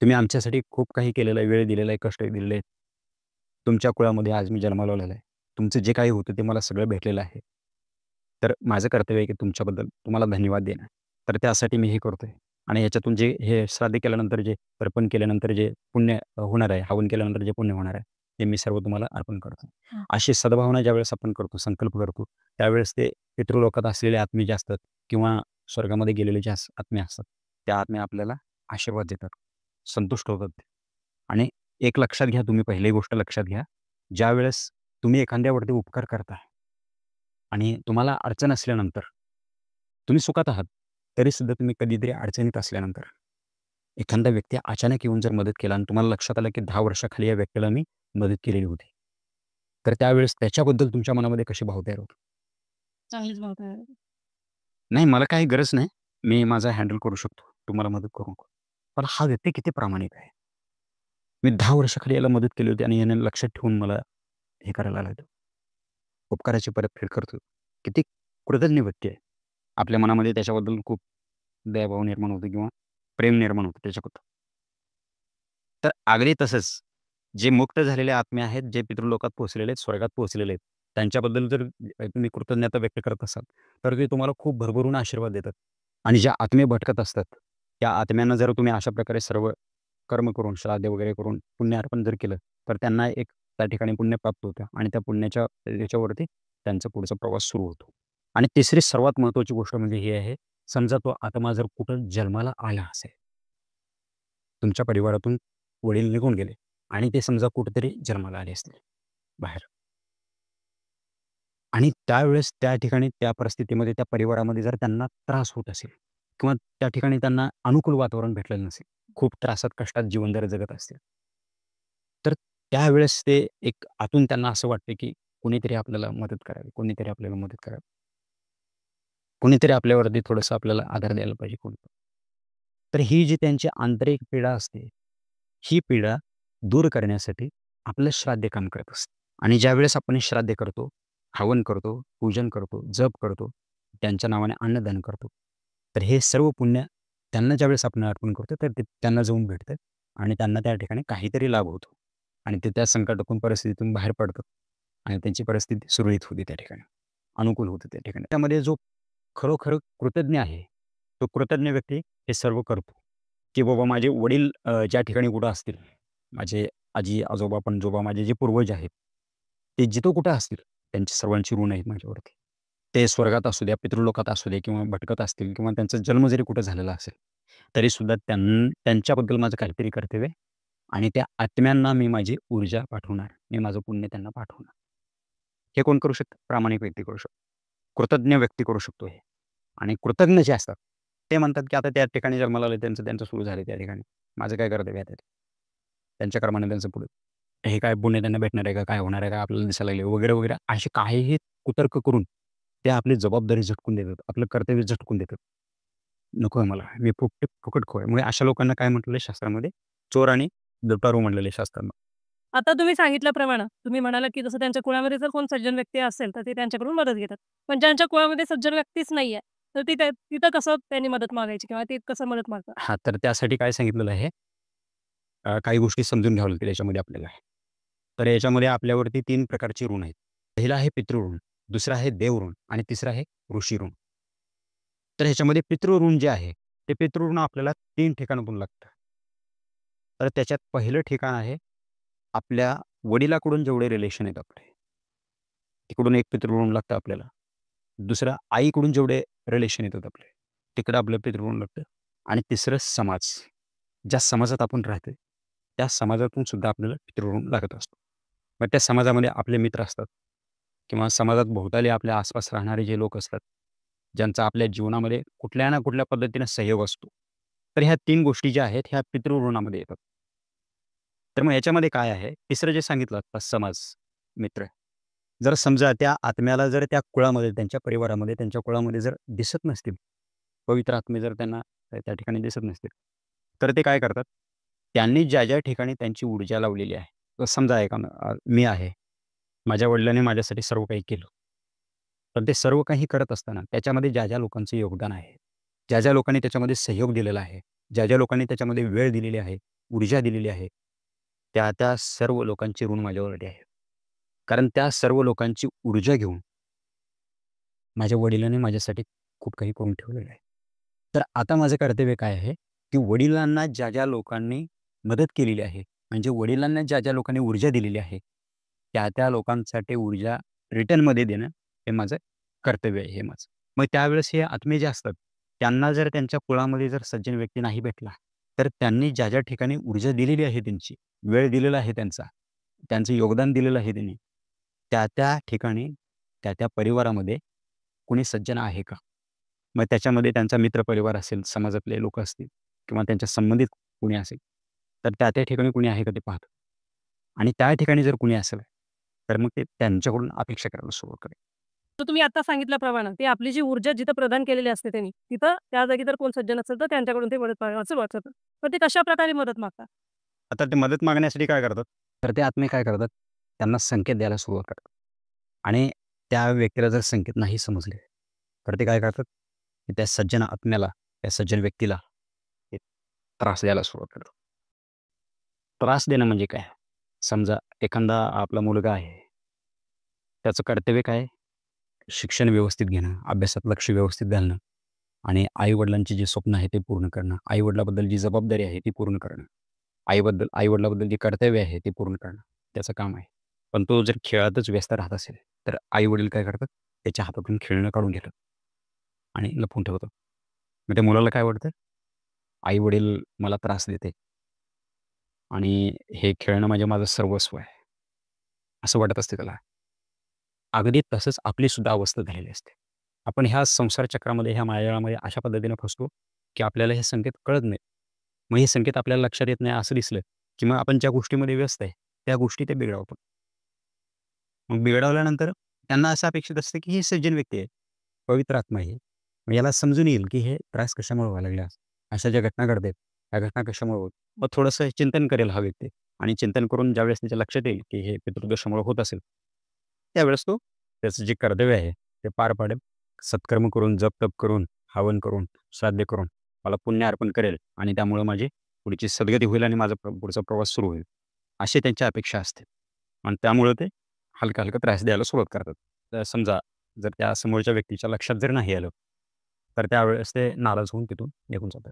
तुम्ही आमच्यासाठी खूप काही केलेलं आहे, वेळ दिलेला आहे, कष्ट दिलेले आहेत. तुमच्या कुळामध्ये आज मी जन्माला आलेलो आहे. तुमचं जे काही होतं ते मला सगळं भेटलेलं आहे. तर माझं कर्तव्य आहे की तुमच्याबद्दल तुम्हाला धन्यवाद देणं. तर त्यासाठी मी हे करतोय आणि ह्याच्यातून जे हे श्राद्ध केल्यानंतर जे तर्पण केल्यानंतर जे पुण्य होणार आहे, हवन केल्यानंतर जे पुण्य होणार आहे, ते मी सर्व तुम्हाला अर्पण करतो." अशी सद्भावना ज्यावेळेस आपण करतो, संकल्प करतो, त्यावेळेस ते पितृलोकात असलेले आत्मे जे असतात किंवा स्वर्गामध्ये गेलेले जे आत्मे असतात, त्या आत्मे आपल्याला आशीर्वाद देतात, संतुष्ट होतात ते. आणि एक लक्षात घ्या, तुम्ही पहिली गोष्ट लक्षात घ्या, ज्यावेळेस तुम्ही एखाद्यावरती उपकार करता आणि तुम्हाला अडचण असल्यानंतर, तुम्ही सुखात आहात, तरीसुद्धा तुम्ही कधीतरी अडचणीत असल्यानंतर, एखादा व्यक्ती अचानक येऊन जर मदत केला आणि तुम्हाला लक्षात आलं, की 10 वर्षाखाली या व्यक्तीला मी मदत केलेली होती. तर त्यावेळेस त्याच्याबद्दल तुमच्या मनामध्ये कसे भाव तयार होतात? चांगलीच बाब आहे. नाही, मला काही गरज नाही. मी माझा हँडल करू शकतो. तुम्हाला मदत करू नको. पण हा व्यक्ती किती प्रामाणिक आहे. मी 10 वर्षाखाली याला मदत केली होती आणि याने लक्षात ठेवून मला हे करायला लागलं. उपकाराची परतफेड करतो. किती कृतज्ञ व्यक्ती आहे. आपल्या मनामध्ये त्याच्याबद्दल खूप दयाभाव निर्माण होतो किंवा प्रेम निर्माण होतं त्याच्याबद्दल. तर अगदी तसंच जे मुक्त झालेले आत्मे आहेत, जे पितृलोकात पोहोचलेले आहेत, स्वर्गात पोहोचलेले आहेत, त्यांच्याबद्दल जर तुम्ही कृतज्ञता व्यक्त करत असाल, तर ते तुम्हाला खूप भरभरून आशीर्वाद देतात. आणि ज्या आत्मे भटकत असतात, त्या आत्म्यांना जर तुम्ही अशा प्रकारे सर्व कर्म करून, श्राद्ध वगैरे करून पुण्य अर्पण जर केलं, तर त्यांना एक त्या ठिकाणी पुण्य प्राप्त होतं आणि त्या पुण्याच्या याच्यावरती त्यांचा पुढचा प्रवास सुरू होतो. आणि तिसरी सर्वात महत्त्वाची गोष्ट म्हणजे ही आहे, समजा तो आत्मा जर कुठं जन्माला आला असेल, तुमच्या परिवारातून वडील निघून गेले आणि ते समजा कुठेतरी जन्माला आले असतील बाहेर आणि त्यावेळेस त्या ठिकाणी त्या परिस्थितीमध्ये त्या परिवारामध्ये जर त्यांना त्रास होत असेल, किंवा त्या ठिकाणी त्यांना अनुकूल वातावरण भेटलेलं नसेल. खूप त्रासात, कष्टात जीवन जर जगत असतील. तर त्यावेळेस ते एक आतून त्यांना असं वाटतं, की कोणीतरी आपल्याला मदत करावी, कोणीतरी आपल्याला मदत करावी. कोणीतरी आपल्यावरती थोडंसं आपल्याला आधार द्यायला पाहिजे कोणतं. तर ही जी त्यांची आंतरिक पीडा असते, ही पीडा दूर करण्यासाठी आपलं श्राद्ध काम करत असतं. आणि ज्यावेळेस आपण हे श्राद्ध करतो, हवन करतो, पूजन करतो, जप करतो, त्यांच्या नावाने अन्नदान करतो. तर हे सर्व पुण्य त्यांना ज्यावेळेस आपण अर्पण करतो, तर ते त्यांना जाऊन भेटतं आणि त्यांना त्या ठिकाणी काहीतरी लाभ होतो. आणि ते त्या संकटातून, परिस्थितीतून बाहेर पडतात आणि त्यांची परिस्थिती सुरळीत होते त्या ठिकाणी, अनुकूल होतं त्या ठिकाणी. त्यामध्ये जो खरोखर कृतज्ञ आहे, तो कृतज्ञ व्यक्ती हे सर्व करतो, की बाबा माझे वडील ज्या ठिकाणी कुठं असतील, माझे आजी, आजोबा, पणजोबा, माझे जे पूर्वज आहेत, ते जिथं कुठं असतील, त्यांची सर्वांची ऋण आहेत माझ्यावरती. ते स्वर्गात असू द्या, पितृलोकात असू द्या किंवा भटकत असतील किंवा त्यांचा जन्म जरी कुठं झालेला असेल, तरीसुद्धा त्यांच्याबद्दल माझं काहीतरी कर्तव्य आहे आणि त्या आत्म्यांना मी माझी ऊर्जा पाठवणार. मी माझं पुण्य त्यांना पाठवणार. हे कोण करू शकतं? प्रामाणिक व्यक्ती करू शकतो. कृतज्ञ व्यक्ती करू शकतो हे. आणि कृतज्ञ जे असतात, ते म्हणतात, की आता त्या ठिकाणी जन्माला आले त्यांचं त्यांचं सुरू झालं त्या ठिकाणी. माझं काय कर्तव्य आहे त्यांच्या कर्माने त्यांचं पुढे. हे काय पुण्य त्यांना भेटणार आहे का? काय होणार आहे का? आपल्याला दिसायला लागले वगैरे, वगैरे असे काहीही कुतर्क करून ते आपली जबाबदारी झटकून देतात. आपलं कर्तव्य झटकून देतात. नको आहे मला. मी फुकट खो आहे. मग अशा लोकांना काय म्हटलेलं आहे शास्त्रामध्ये? चोर आणि लुटारू म्हटलेलं आहे शास्त्रानं. आता तुम्ही सांगितल्याप्रमाणे तुम्ही म्हणालात, की जसं त्यांच्या कुळामध्ये जर कोण सज्जन व्यक्ती असेल, तर ते त्यांच्याकडून मदत घेतात. पण ज्यांच्या कुळामध्ये सज्जन व्यक्तीच नाहीये, तर तिथं कसं त्यांनी मदत मागायची किंवा ते कसं मदत मागतात? हां, तर त्यासाठी काय सांगितलेलं आहे? काही गोष्टी समजून घ्याव्या लागतील याच्यामध्ये आपल्याला. तर याच्यामध्ये आपल्यावरती 3 प्रकारची ऋण आहेत. पहिलं आहे पितृऋण, दुसरं आहे देवऋण आणि तिसरं आहे ऋषीऋण. तर ह्याच्यामध्ये पितृऋण जे आहे, ते पितृऋण आपल्याला 3 ठिकाणातून लागतं. तर त्याच्यात पहिलं ठिकाण आहे, आपल्या वडिलाकडून जेवढे रिलेशन आहेत आपले, तिकडून एक पितृऋण लागतं आपल्याला. दुसरं आईकडून जेवढे रिलेशन येतात आपले, तिकडं आपलं पितृऋण लागतं. आणि तिसरं समाज. ज्या समाजात आपण राहतोय, त्या समाजातून सुद्धा आपल्याला पितृऋण लागत असतो. मग त्या समाजामध्ये आपले मित्र असतात किंवा समाजात भोवताली आपल्या आसपास राहणारे जे लोक असतात, ज्यांचा आपल्या जीवनामध्ये कुठल्या ना कुठल्या पद्धतीने सहयोग असतो. तर ह्या 3 गोष्टी ज्या आहेत, ह्या पितृऋणामध्ये येतात. तर मग ह्याच्यामध्ये काय आहे, तिसरं जे सांगितलं आता समाज, मित्र. जर समजा त्या आत्म्याला जर त्या कुळामध्ये, त्यांच्या परिवारामध्ये, त्यांच्या कुळामध्ये जर दिसत नसतील, पवित्र आत्मे जर त्यांना त्या ठिकाणी दिसत नसतील, तर ते काय करतात, त्यांनी ज्या ठिकाणी त्यांची ऊर्जा लावलेली आहे, तर समजा मी आहे, माझ्या वडिलांनी माझ्यासाठी सर्व काही केलं. पण ते सर्व काही करत असताना त्याच्यामध्ये ज्या लोकांचं योगदान आहे, ज्या लोकांनी त्याच्यामध्ये सहयोग दिलेला आहे, ज्या लोकांनी त्याच्यामध्ये वेळ दिलेली आहे, ऊर्जा दिलेली आहे, त्या सर्व लोकांची ऋण माझ्यावरती आहे. कारण त्या सर्व लोकांची ऊर्जा घेऊन माझ्या वडिलांनी माझ्यासाठी खूप काही करून ठेवलेलं आहे. तर आता माझं कर्तव्य काय आहे, की वडिलांना ज्या लोकांनी मदत केलेली आहे, म्हणजे वडिलांना ज्या लोकांनी ऊर्जा दिलेली आहे, त्या लोकांसाठी ऊर्जा रिटर्नमध्ये देणं हे माझं कर्तव्य आहे, हे माझं. मग त्यावेळेस हे आत्मे जे असतात, त्यांना जर त्यांच्या कुळामध्ये जर सज्जन व्यक्ती नाही भेटला, तर त्यांनी ज्या ठिकाणी ऊर्जा दिलेली आहे त्यांची, वेळ दिलेला आहे त्यांचा, त्यांचं योगदान दिलेलं आहे त्यांनी, त्या ठिकाणी, त्या परिवारामध्ये कुणी सज्जन आहे का? मग त्याच्यामध्ये त्यांचा मित्रपरिवार असेल, समाजातले लोकं असतील किंवा त्यांच्या संबंधित कुणी असेल, तर त्या ठिकाणी कुणी आहे का ते पाहतं. आणि त्या ठिकाणी जर कुणी असेल, तर मग ते त्यांच्याकडून अपेक्षा करायला सुरुवात करेल. तर तुम्ही आता सांगितल्याप्रमाणे ते आपली जी ऊर्जा जिथं प्रदान केलेली असते त्यांनी, तिथं त्या जागी जर कोण सज्जन असेल, तर त्यांच्याकडून ते मदत मागायला सुरुवात करतात. तर ते कशाप्रकारे मदत मागतात? आता ते मदत मागण्यासाठी काय करतात? तर ते आत्मे काय करतात? त्यांना संकेत द्यायला सुरुवात करतात. आणि त्या व्यक्तीला जर संकेत नाही समजले, तर ते काय करतात? की त्या सज्जन आत्म्याला, त्या सज्जन व्यक्तीला ते त्रास द्यायला सुरुवात करतात. त्रास देणं म्हणजे काय? समजा एखादा आपला मुलगा आहे, त्याचं कर्तव्य काय आहे? शिक्षण व्यवस्थित घेणं, अभ्यासात लक्ष व्यवस्थित घालणं आणि आई-वडिलांची जी स्वप्न आहे ते पूर्ण करणं, आई-वडिलांबद्दल जी जबाबदारी आहे ती पूर्ण करणं. आई-वडिलांबद्दल जे कर्तव्य आहे ते पूर्ण करणं, त्याचं काम आहे. पण तो जर खेळातच व्यस्त राहत असेल, तर आई-वडील काय करतात? त्याच्या हातातून खेळणं काढून घेतात आणि लपवून ठेवतात. मग त्या मुलाला काय वाटतं? आई-वडील मला त्रास देते आणि हे खेळणं म्हणजे माझं सर्वस्व आहे, असं वाटत असते त्याला. अगदी तसंच आपली सुद्धा अवस्था झालेली असते. आपण ह्या संसार चक्रामध्ये, ह्या मायाजाळामध्ये अशा पद्धतीने फसतो, की आपल्याला हे संकेत कळत नाहीत. मग हे संकेत आपल्याला लक्षात येत नाही असं दिसलं, की मग आपण ज्या गोष्टीमध्ये व्यस्त आहे, त्या गोष्टी ते बिघडवतात. मग बिघडवल्यानंतर त्यांना असं अपेक्षित असतं, की ही सज्जन व्यक्ती आहे, पवित्र आत्मा आहे. मग याला समजून येईल, की हे त्रास कशामुळे व्हायला लागले. अशा ज्या घटना घडतात, त्या घटना कशामुळे होत. मग थोडंसं चिंतन करेल हा व्यक्ती आणि चिंतन करून ज्यावेळेस त्याच्या लक्षात येईल, की हे पितृदोषामुळे होत असेल, त्यावेळेस तो त्याचं जे कर्तव्य आहे ते पार पाडेल. सत्कर्म करून, जप-तप करून, हवन करून, श्राद्ध करून मला पुण्य अर्पण करेल आणि त्यामुळं माझी पुढची सद्गती होईल आणि माझा पुढचा प्रवास सुरू होईल. अशी त्यांची अपेक्षा असते आणि त्यामुळं ते हलका-हलका त्रास द्यायला सुरुवात करतात. तर समजा जर त्या समोरच्या व्यक्तीच्या लक्षात जर नाही आलं, तर त्यावेळेस ते नाराज होऊन तिथून निघून जातात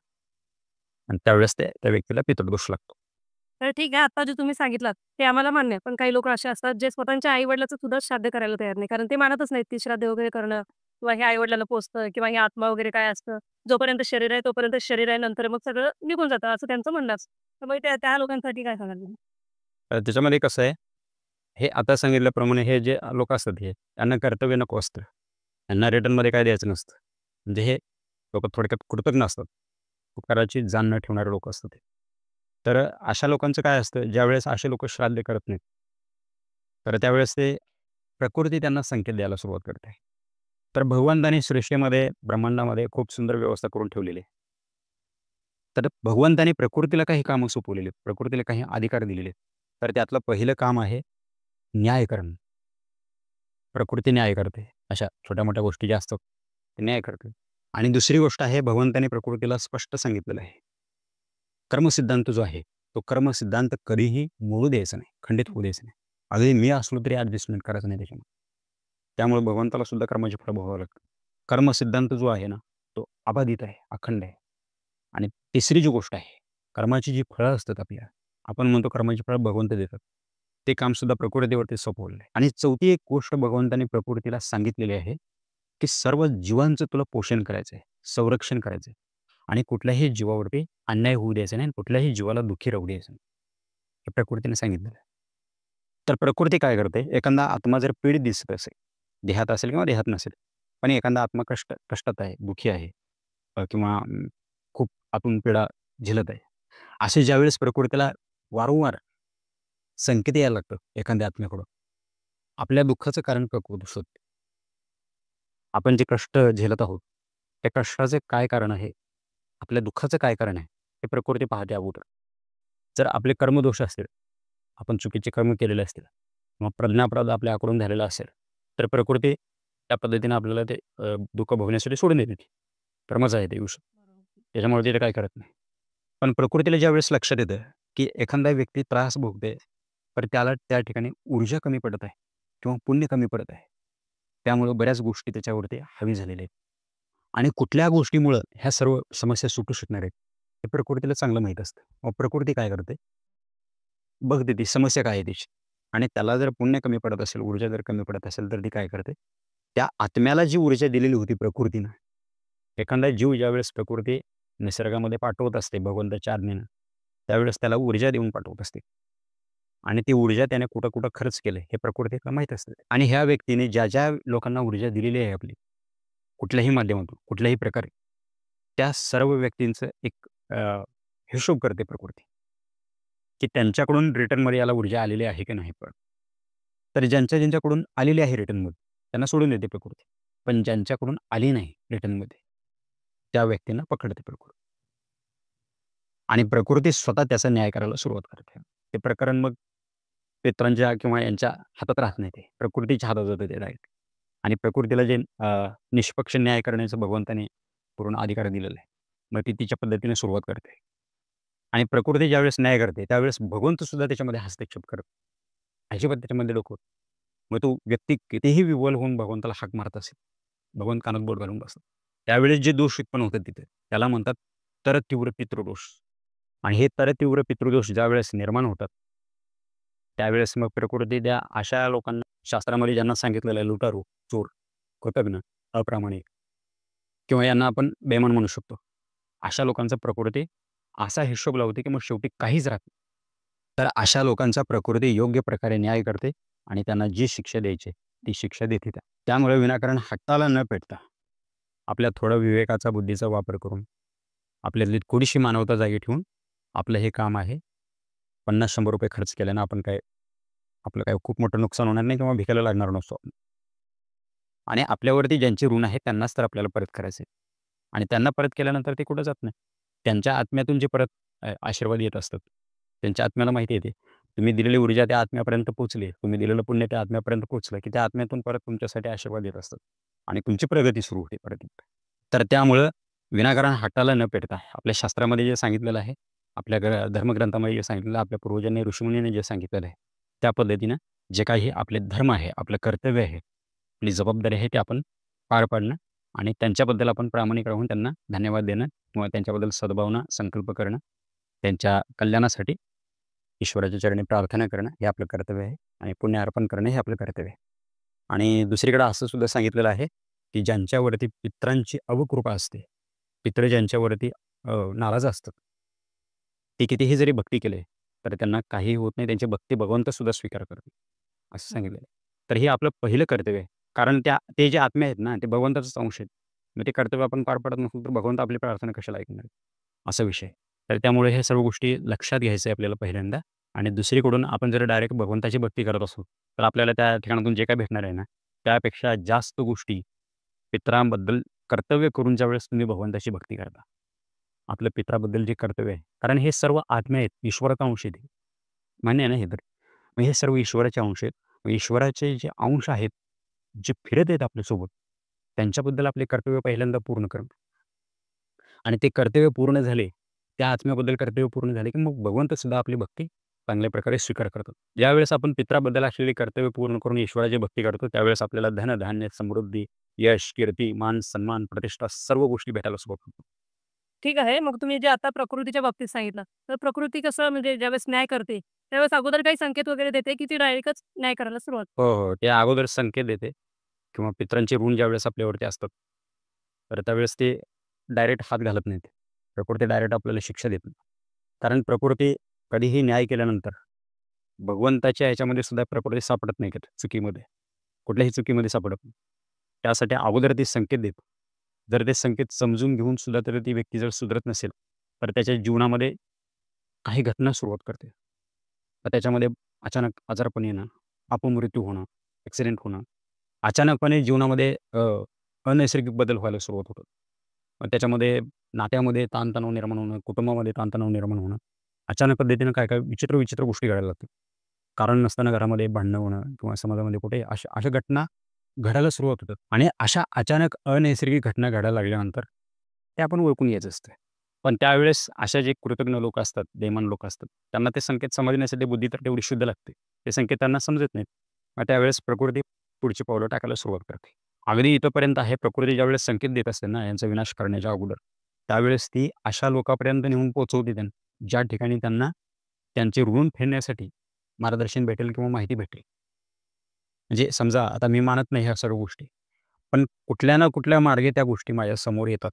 आणि त्यावेळेस त्या व्यक्तीला पितृदोष लागतो. तर ठीक आहे, आता जे तुम्ही सांगितलात ते आम्हाला मान्य आहे. पण काही लोकं असे असतात जे स्वतःच्या आई-वडिलाचं सुद्धा श्राद्ध करायला तयार नाही. कारण ते मानतच नाहीत की श्राद्ध वगैरे करणं किंवा हे आई-वडिलांना पोचतं किंवा हे आत्मा वगैरे काय असतं. जोपर्यंत शरीर आहे तोपर्यंत शरीर आहे, नंतर मग सगळं निघून जातं असं त्यांचं म्हणणं असतं. तर मग त्या त्या लोकांसाठी काय सांगाल तुम्ही? त्याच्यामध्ये कसं आहे, हे आता सांगितल्याप्रमाणे हे जे लोकं असतात हे, त्यांना कर्तव्य नको असतं. त्यांना रिटर्नमध्ये काय द्यायचं नसतं. म्हणजे हे लोकं थोडक्यात कृतज्ञ असतात. उपकाराची जाण न ठेवणारे लोकं असतात हे. तर अशा लोकांचं काय असतं, ज्यावेळेस असे लोकं श्राद्ध करत नाहीत, तर त्यावेळेस ते प्रकृती त्यांना संकेत द्यायला सुरुवात करते. तर भगवंताने सृष्टीमध्ये, ब्रह्मांडामध्ये खूप सुंदर व्यवस्था करून ठेवलेली आहे. तर भगवंताने प्रकृतीला काही कामं सोपवलेली आहेत. प्रकृतीला काही अधिकार दिलेले आहेत. तर त्यातलं पहिलं काम आहे न्याय करणं. प्रकृती न्याय करते. अशा छोट्या-मोठ्या गोष्टी ज्या असतात, ते न्याय करते. आणि दुसरी गोष्ट आहे भगवंताने प्रकृतीला स्पष्ट सांगितलेलं आहे. कर्मसिद्धांत जो आहे, तो कर्मसिद्धांत कधीही मोडू द्यायचा नाही, खंडित होऊ द्यायचा नाही. अगदी मी असलो तरी ॲडजस्टमेंट करायचं नाही त्याच्यामध्ये. त्यामुळे भगवंताला सुद्धा कर्माची फळं भोगावं लागतं. कर्मसिद्धांत जो आहे ना, तो अबाधित आहे, अखंड आहे. आणि तिसरी जी गोष्ट आहे, कर्माची जी फळं असतात आपल्या, आपण म्हणतो कर्माची फळं भगवंत देतात. ते कामसुद्धा प्रकृतीवरती सोपवलेलं आहे. आणि चौथी एक गोष्ट भगवंताने प्रकृतीला सांगितलेली आहे, की सर्व जीवांचं तुला पोषण करायचं आहे, संरक्षण करायचं आहे आणि कुठल्याही जीवावरती अन्याय होऊ द्यायचा नाही आणि कुठल्याही जीवाला दुःखी राहू द्यायचं नाही. हे प्रकृतीने सांगितलेलं आहे. तर प्रकृती काय करते, एखादा आत्मा जर पीडित दिसत असेल, देहात असेल किंवा देहात नसेल, पण एखादा आत्मा कष्टात आहे, दुःखी आहे किंवा खूप आतून पीडा झेलत आहे. असे ज्यावेळेस प्रकृतीला वारंवार संकेत यायला लागतं एखाद्या आत्म्याकडून, आपल्या दुःखाचं कारण प्रकृती शोधते. आपण जे कष्ट झेलत आहोत, त्या कष्टाचे काय कारण आहे? आपल्या दुःखाचं काय कारण आहे? हे प्रकृती पाहते अगोदर. जर आपले कर्मदोष असतील, आपण चुकीचे कर्म केलेले असतील, किंवा प्रज्ञापराध आपल्याकडून झालेला असेल, तर प्रकृती त्या पद्धतीने आपल्याला ते दुःख भोगण्यासाठी सोडून देते ती. कर्मच आहे ते विषय. त्याच्यामुळे ते काय करत नाही. पण प्रकृतीला ज्यावेळेस लक्षात येतं, की एखादा व्यक्ती त्रास भोगते, तर त्याला त्या ठिकाणी ऊर्जा कमी पडत आहे किंवा पुण्य कमी पडत आहे. त्यामुळं बऱ्याच गोष्टी त्याच्यावरती हावी झालेल्या आहेत. आणि कुठल्या गोष्टीमुळं ह्या सर्व समस्या सुटू शकणार आहेत, हे प्रकृतीला चांगलं माहीत असतं. मग प्रकृती काय करते? बघते ती समस्या काय आहे त्याची आणि त्याला जर पुण्य कमी पडत असेल, ऊर्जा जर कमी पडत असेल, तर ती काय करते? त्या आत्म्याला जी ऊर्जा दिलेली होती प्रकृतीनं, एखादा जीव ज्यावेळेस प्रकृती निसर्गामध्ये पाठवत असते भगवंताच्या आज्ञेनं, त्यावेळेस त्याला ऊर्जा देऊन पाठवत असते. आणि ती ऊर्जा त्याने कुठं-कुठं खर्च केलं हे प्रकृतीला माहीत असतं. आणि ह्या व्यक्तीने ज्या लोकांना ऊर्जा दिलेली आहे आपली, कुठल्याही माध्यमातून, कुठल्याही प्रकारे, त्या सर्व व्यक्तींचं एक हिशोब करते प्रकृती, की त्यांच्याकडून रिटर्नमध्ये याला ऊर्जा आलेली आहे की नाही पण. तर ज्यांच्याकडून आलेली आहे रिटर्नमध्ये, त्यांना सोडून देते प्रकृती. पण ज्यांच्याकडून आली नाही रिटर्नमध्ये, त्या व्यक्तींना पकडते प्रकृती. आणि प्रकृती स्वतः त्याचा न्याय करायला सुरुवात करते. ते प्रकरण मग पितरांच्या किंवा यांच्या हातात राहत नाही ते. प्रकृतीच्या हातात जातं ते डायरेक्ट. आणि प्रकृतीला जे निष्पक्ष न्याय करण्याचं भगवंताने पूर्ण अधिकार दिलेला आहे. मग ती तिच्या पद्धतीने सुरुवात करते. आणि प्रकृती ज्यावेळेस न्याय करते, त्यावेळेस भगवंत सुद्धा त्याच्यामध्ये हस्तक्षेप करतो. अजिबात त्याच्यामध्ये डोकं मग तो व्यक्ती कितीही विव्हल होऊन भगवंताला हाक मारत असेल, भगवंत कानात बोट घालून बसतात. त्यावेळेस जे दोष उत्पन्न होतात तिथे, त्याला म्हणतात तरतीव्र पितृदोष. आणि हे तरतीव्र पितृदोष ज्यावेळेस निर्माण होतात, त्यावेळेस मग प्रकृती त्या अशा लोकांना शास्त्रामध्ये ज्यांना सांगितलेलं आहे लुटारू, चोर, कृतघ्न, अप्रामाणिक किंवा यांना आपण बेईमान म्हणू शकतो. अशा लोकांचा प्रकृती असा हिशोब लावते, की मग शेवटी काहीच राहत नाही. तर अशा लोकांचा प्रकृती योग्य प्रकारे न्याय करते आणि त्यांना जी शिक्षा द्यायची ती शिक्षा देते त्या. त्यामुळे विनाकारण हाताला न पेटता आपल्या थोडा विवेकाचा, बुद्धीचा वापर करून, आपल्यातली थोडीशी मानवता जागी ठेवून आपलं हे काम आहे. 50-100 रुपये खर्च केल्यानं आपलं काय खूप मोठं नुकसान होणार नाही किंवा भिकायला लागणार नसतो आपण. आणि आपल्यावरती ज्यांचे ऋण आहे त्यांनाच तर आपल्याला परत करायचं आहे. आणि त्यांना परत केल्यानंतर ते कुठं जात नाही. त्यांच्या आत्म्यातून जे परत आशीर्वाद येत असतात. त्यांच्या आत्म्याला माहिती येते. तुम्ही दिलेली ऊर्जा त्या आत्म्यापर्यंत पोहोचली. तुम्ही दिलेलं पुण्य त्या आत्म्यापर्यंत पोहोचलं, की त्या आत्म्यातून परत तुमच्यासाठी आशीर्वाद येत असतात. आणि तुमची प्रगती सुरू होते परत एकदा. तर त्यामुळं विनाकारण हट्टाला न पेटता आपल्या शास्त्रामध्ये जे सांगितलेलं आहे, आपल्या धर्मग्रंथामध्ये जे सांगितलेलं आहे, आपल्या पूर्वजांनी, ऋषीमुनींनी जे सांगितलेलं आहे, त्या पद्धतीनं जे काही आपले धर्म आहे, आपलं कर्तव्य आहे, आपली जबाबदारी आहे, ते आपण पार पाडणं आणि त्यांच्याबद्दल आपण प्रामाणिक राहून त्यांना धन्यवाद देणं किंवा त्यांच्याबद्दल सद्भावना संकल्प करणं, त्यांच्या कल्याणासाठी ईश्वराच्या चरणी प्रार्थना करणं हे आपलं कर्तव्य आहे आणि पुण्य अर्पण करणं हे आपलं कर्तव्य आहे. आणि दुसरीकडे असं सुद्धा सांगितलेलं आहे, की ज्यांच्यावरती पितरांची अवकृपा असते, पितृ ज्यांच्यावरती नाराज असतात, ते कितीही जरी भक्ती केले, तर त्यांना काहीही होत नाही. त्यांची भक्ती भगवंतसुद्धा स्वीकार करतो, असं सांगितलेलं आहे. तर हे आपलं पहिलं कर्तव्य आहे. कारण ते जे आत्मे आहेत ना, ते भगवंताचाच अंश आहेत. मग ते कर्तव्य आपण पार पाडत नसू तर भगवंत आपली प्रार्थना कशाला ऐकणार आहे? असा विषय आहे. तर त्यामुळे हे सर्व गोष्टी लक्षात घ्यायचं आहे आपल्याला पहिल्यांदा. आणि दुसरीकडून आपण जर डायरेक्ट भगवंताची भक्ती करत असू, तर आपल्याला त्या ठिकाणातून जे काही भेटणार आहे ना, त्यापेक्षा जास्त गोष्टी पितरांबद्दल कर्तव्य करून ज्यावेळेस तुम्ही भगवंताची भक्ती करता, आपलं पितराबद्दल जे कर्तव्य आहे, कारण हे सर्व आत्मे आहेत, ईश्वराचा अंश आहेत. मान्य आहे ना हे तर? मग हे सर्व ईश्वराचे अंश आहेत. मग ईश्वराचे जे अंश आहेत, जे फिरत आहेत आपल्यासोबत, त्यांच्याबद्दल आपले कर्तव्य पहिल्यांदा पूर्ण करणं. आणि ते कर्तव्य पूर्ण झाले, त्या आत्म्याबद्दल कर्तव्य पूर्ण झाले, की मग भगवंतसुद्धा आपली भक्ती चांगल्या प्रकारे स्वीकार करतात. ज्यावेळेस आपण पितराबद्दल असलेली कर्तव्य पूर्ण करून ईश्वराची भक्ती करतो, त्यावेळेस आपल्याला धन, धान्य, समृद्धी, यश, कीर्ती, मान, सन्मान, प्रतिष्ठा सर्व गोष्टी भेटायला सुरुवात होतात. ठीक आहे. मग तुम्ही जे आता प्रकृतीच्या बाबतीत सांगितलं, तर प्रकृती कसं म्हणजे ज्यावेळेस न्याय करते, त्यावेळेस अगोदर काही संकेत वगैरे देते, की ती डायरेक्टच न्याय करायला सुरुवात हो, हो. ते अगोदर संकेत देते किंवा पितरांचे ऋण ज्यावेळेस आपल्यावरती असतात, तर त्यावेळेस ते डायरेक्ट हात घालत नाहीत. प्रकृती डायरेक्ट आपल्याला शिक्षा देत नाही. कारण प्रकृती कधीही न्याय केल्यानंतर भगवंताच्या ह्याच्यामध्ये सुद्धा प्रकृती सापडत नाही चुकीमध्ये. कुठल्याही चुकीमध्ये सापडत नाही. त्यासाठी अगोदर ते संकेत देतो. जर ते संकेत समजून घेऊन सुद्धा तर ती व्यक्ती जर सुधरत नसेल, तर त्याच्या जीवनामध्ये काही घटना सुरुवात करते. तर त्याच्यामध्ये अचानक आजारपण येणं, अपमृत्यू होणं, ॲक्सिडेंट होणं, अचानकपणे जीवनामध्ये अनैसर्गिक बदल व्हायला सुरुवात होतात. मग त्याच्यामध्ये नात्यामध्ये ताणतणाव निर्माण होणं, कुटुंबामध्ये ताणतणाव निर्माण होणं, अचानक पद्धतीनं काय-काय विचित्र-विचित्र गोष्टी घडायला लागतात. कारण नसताना घरामध्ये भांडणं होणं किंवा समाजामध्ये कुठे अशा अशा घटना घडायला सुरुवात होतात आणि अशा अचानक अनैसर्गिक घटना घडायला लागल्यानंतर ते आपण ओळखून घ्यायचं असतं. पण त्यावेळेस अशा जे कृतज्ञ लोक असतात, बेईमान लोक असतात, त्यांना ते संकेत समजण्यासाठी बुद्धी तर तेवढी शुद्ध लागते. ते संकेत त्यांना समजत नाहीत. मग त्यावेळेस प्रकृती पुढची पावलं टाकायला सुरुवात करते. अगदी इथपर्यंत आहे प्रकृती ज्यावेळेस संकेत देत असते ना, यांचा विनाश करण्याच्या अगोदर, त्यावेळेस ती अशा लोकांपर्यंत नेऊन पोहोचवते त्यांना, ज्या ठिकाणी त्यांना त्यांचे ऋण फेडण्यासाठी मार्गदर्शन भेटेल किंवा माहिती भेटेल. म्हणजे समजा आता मी मानत नाही ह्या सर्व गोष्टी, पण कुठल्या ना कुठल्या मार्गे त्या गोष्टी माझ्यासमोर येतात.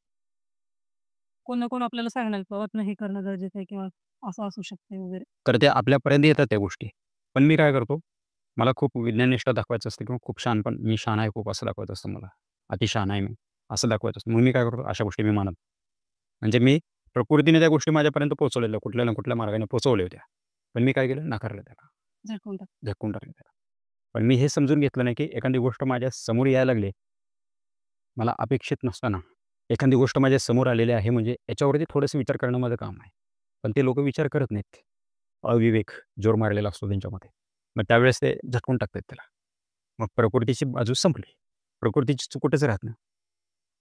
कोण ना कोण आपल्याला सांगणार, बाबा "नाही हे करणं गरजेचं आहे" किंवा असं असू शकते वगैरे. तर त्या आपल्यापर्यंत येतात त्या गोष्टी. पण मी काय करतो, मला खूप विज्ञाननिष्ठ दाखवायचं असतं किंवा खूप शहाणपण मी शहाणा आहे खूप असं दाखवायचं असतं मला. अति शहाणा आहे मी, असं दाखवायचं असतं. मग मी काय करतो, अशा गोष्टी मी मानत नाही. म्हणजे मी प्रकृतीने त्या गोष्टी माझ्यापर्यंत पोहोचवलेल्या कुठल्या ना कुठल्या मार्गाने पोहोचवल्या होत्या. पण मी काय केलं, नाकारलं त्याला, झटकून टाक. झटकून टाकलं त्याला. पण मी हे समजून घेतलं नाही, की एखादी गोष्ट माझ्या समोर यायला लागली, मला अपेक्षित नसताना एखादी गोष्ट माझ्या समोर आलेली आहे म्हणजे याच्यावरती थोडंसं विचार करणं माझं काम आहे. पण ते लोकं विचार करत नाहीत. अविवेक जोर मारलेला असतो त्यांच्यामध्ये. मग त्यावेळेस ते झटकून टाकतात त्याला. मग प्रकृतीची बाजू संपली. प्रकृतीची चूक कुठेच राहत नाही.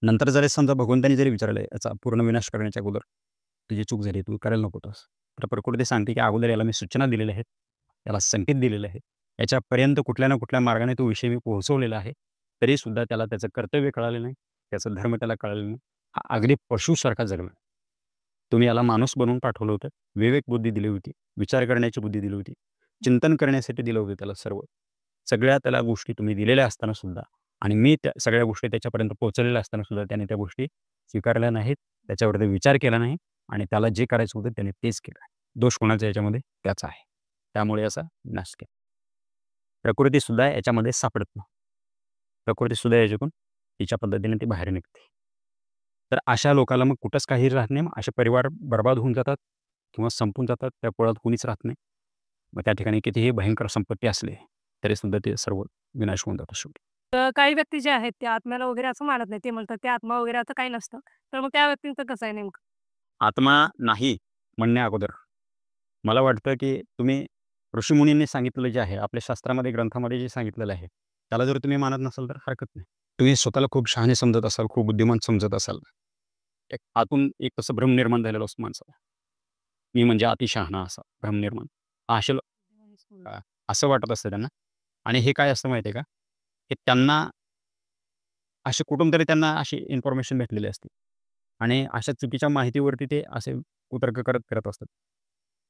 नंतर जरी समजा भगवंतांनी जरी विचारलं याचा पूर्ण विनाश करण्याच्या अगोदर, तुझी चूक झाली, तू करायला नको होतास. तर प्रकृती सांगते, की अगोदर याला मी सूचना दिलेल्या आहेत, याला संकेत दिलेले आहेत. याच्यापर्यंत कुठल्या ना कुठल्या मार्गाने तो विषय मी पोहोचवलेला आहे. तरीसुद्धा त्याला त्याचं कर्तव्य कळालं नाही, त्याचा धर्म त्याला कळाला नाही. हा अगदी पशुसारखा जगला. तुम्ही याला माणूस बनवून पाठवलं होतं. विवेक बुद्धी दिली होती, विचार करण्याची बुद्धी दिली होती, चिंतन करण्यासाठी दिलं होतं त्याला सर्व. सगळ्या त्याला गोष्टी तुम्ही दिलेल्या असताना सुद्धा आणि मी त्या सगळ्या गोष्टी त्याच्यापर्यंत पोहोचलेल्या असताना सुद्धा त्याने त्या गोष्टी स्वीकारल्या नाहीत. त्याच्यावरती विचार केला नाही आणि त्याला जे करायचं होतं त्याने तेच केलं. दोष कोणाचा याच्यामध्ये? त्याचा आहे. त्यामुळे याचा नाश केला. प्रकृतीसुद्धा याच्यामध्ये सापडत नाही. प्रकृतीसुद्धा याच्यातून तिच्या पद्धतीने ती बाहेर निघते. तर अशा लोकांना मग कुठंच काही राहत नाही. मग असे परिवार बर्बाद होऊन जातात किंवा संपून जातात. त्या पळत कुणीच राहत नाही. मग त्या ठिकाणी कितीही भयंकर संपत्ती असली तरीसुद्धा ते सर्व विनाश होऊन जातं शेवटी. तर काही व्यक्ती जे आहेत ते आत्म्याला वगैरे असं मानत नाही. ते म्हणतात ते आत्मा वगैरे असं काही नसतं. तर मग त्या व्यक्तींचं कसं आहे नेमकं? आत्मा नाही म्हणण्या अगोदर मला वाटतं, की तुम्ही ऋषीमुनींनी सांगितलेलं जे आहे, आपल्या शास्त्रामध्ये, ग्रंथामध्ये जे सांगितलेलं आहे, त्याला जर तुम्ही मानत नसाल तर हरकत नाही. तुम्ही स्वतःला खूप शहाणे समजत असाल, खूप बुद्धिमान समजत असाल. एक आतून एक तसं भ्रम निर्माण झालेला असतो माणसाला. मी म्हणजे अतिशहाणा असा भ्रम निर्माण. असे अ, असं वाटत असतं त्यांना. आणि हे काय असतं माहिती आहे का? की त्यांना असे कुठून तरी त्यांना अशी इन्फॉर्मेशन भेटलेली असते आणि अशा चुकीच्या माहितीवरती ते असे कुतर्क करत फिरत असतात.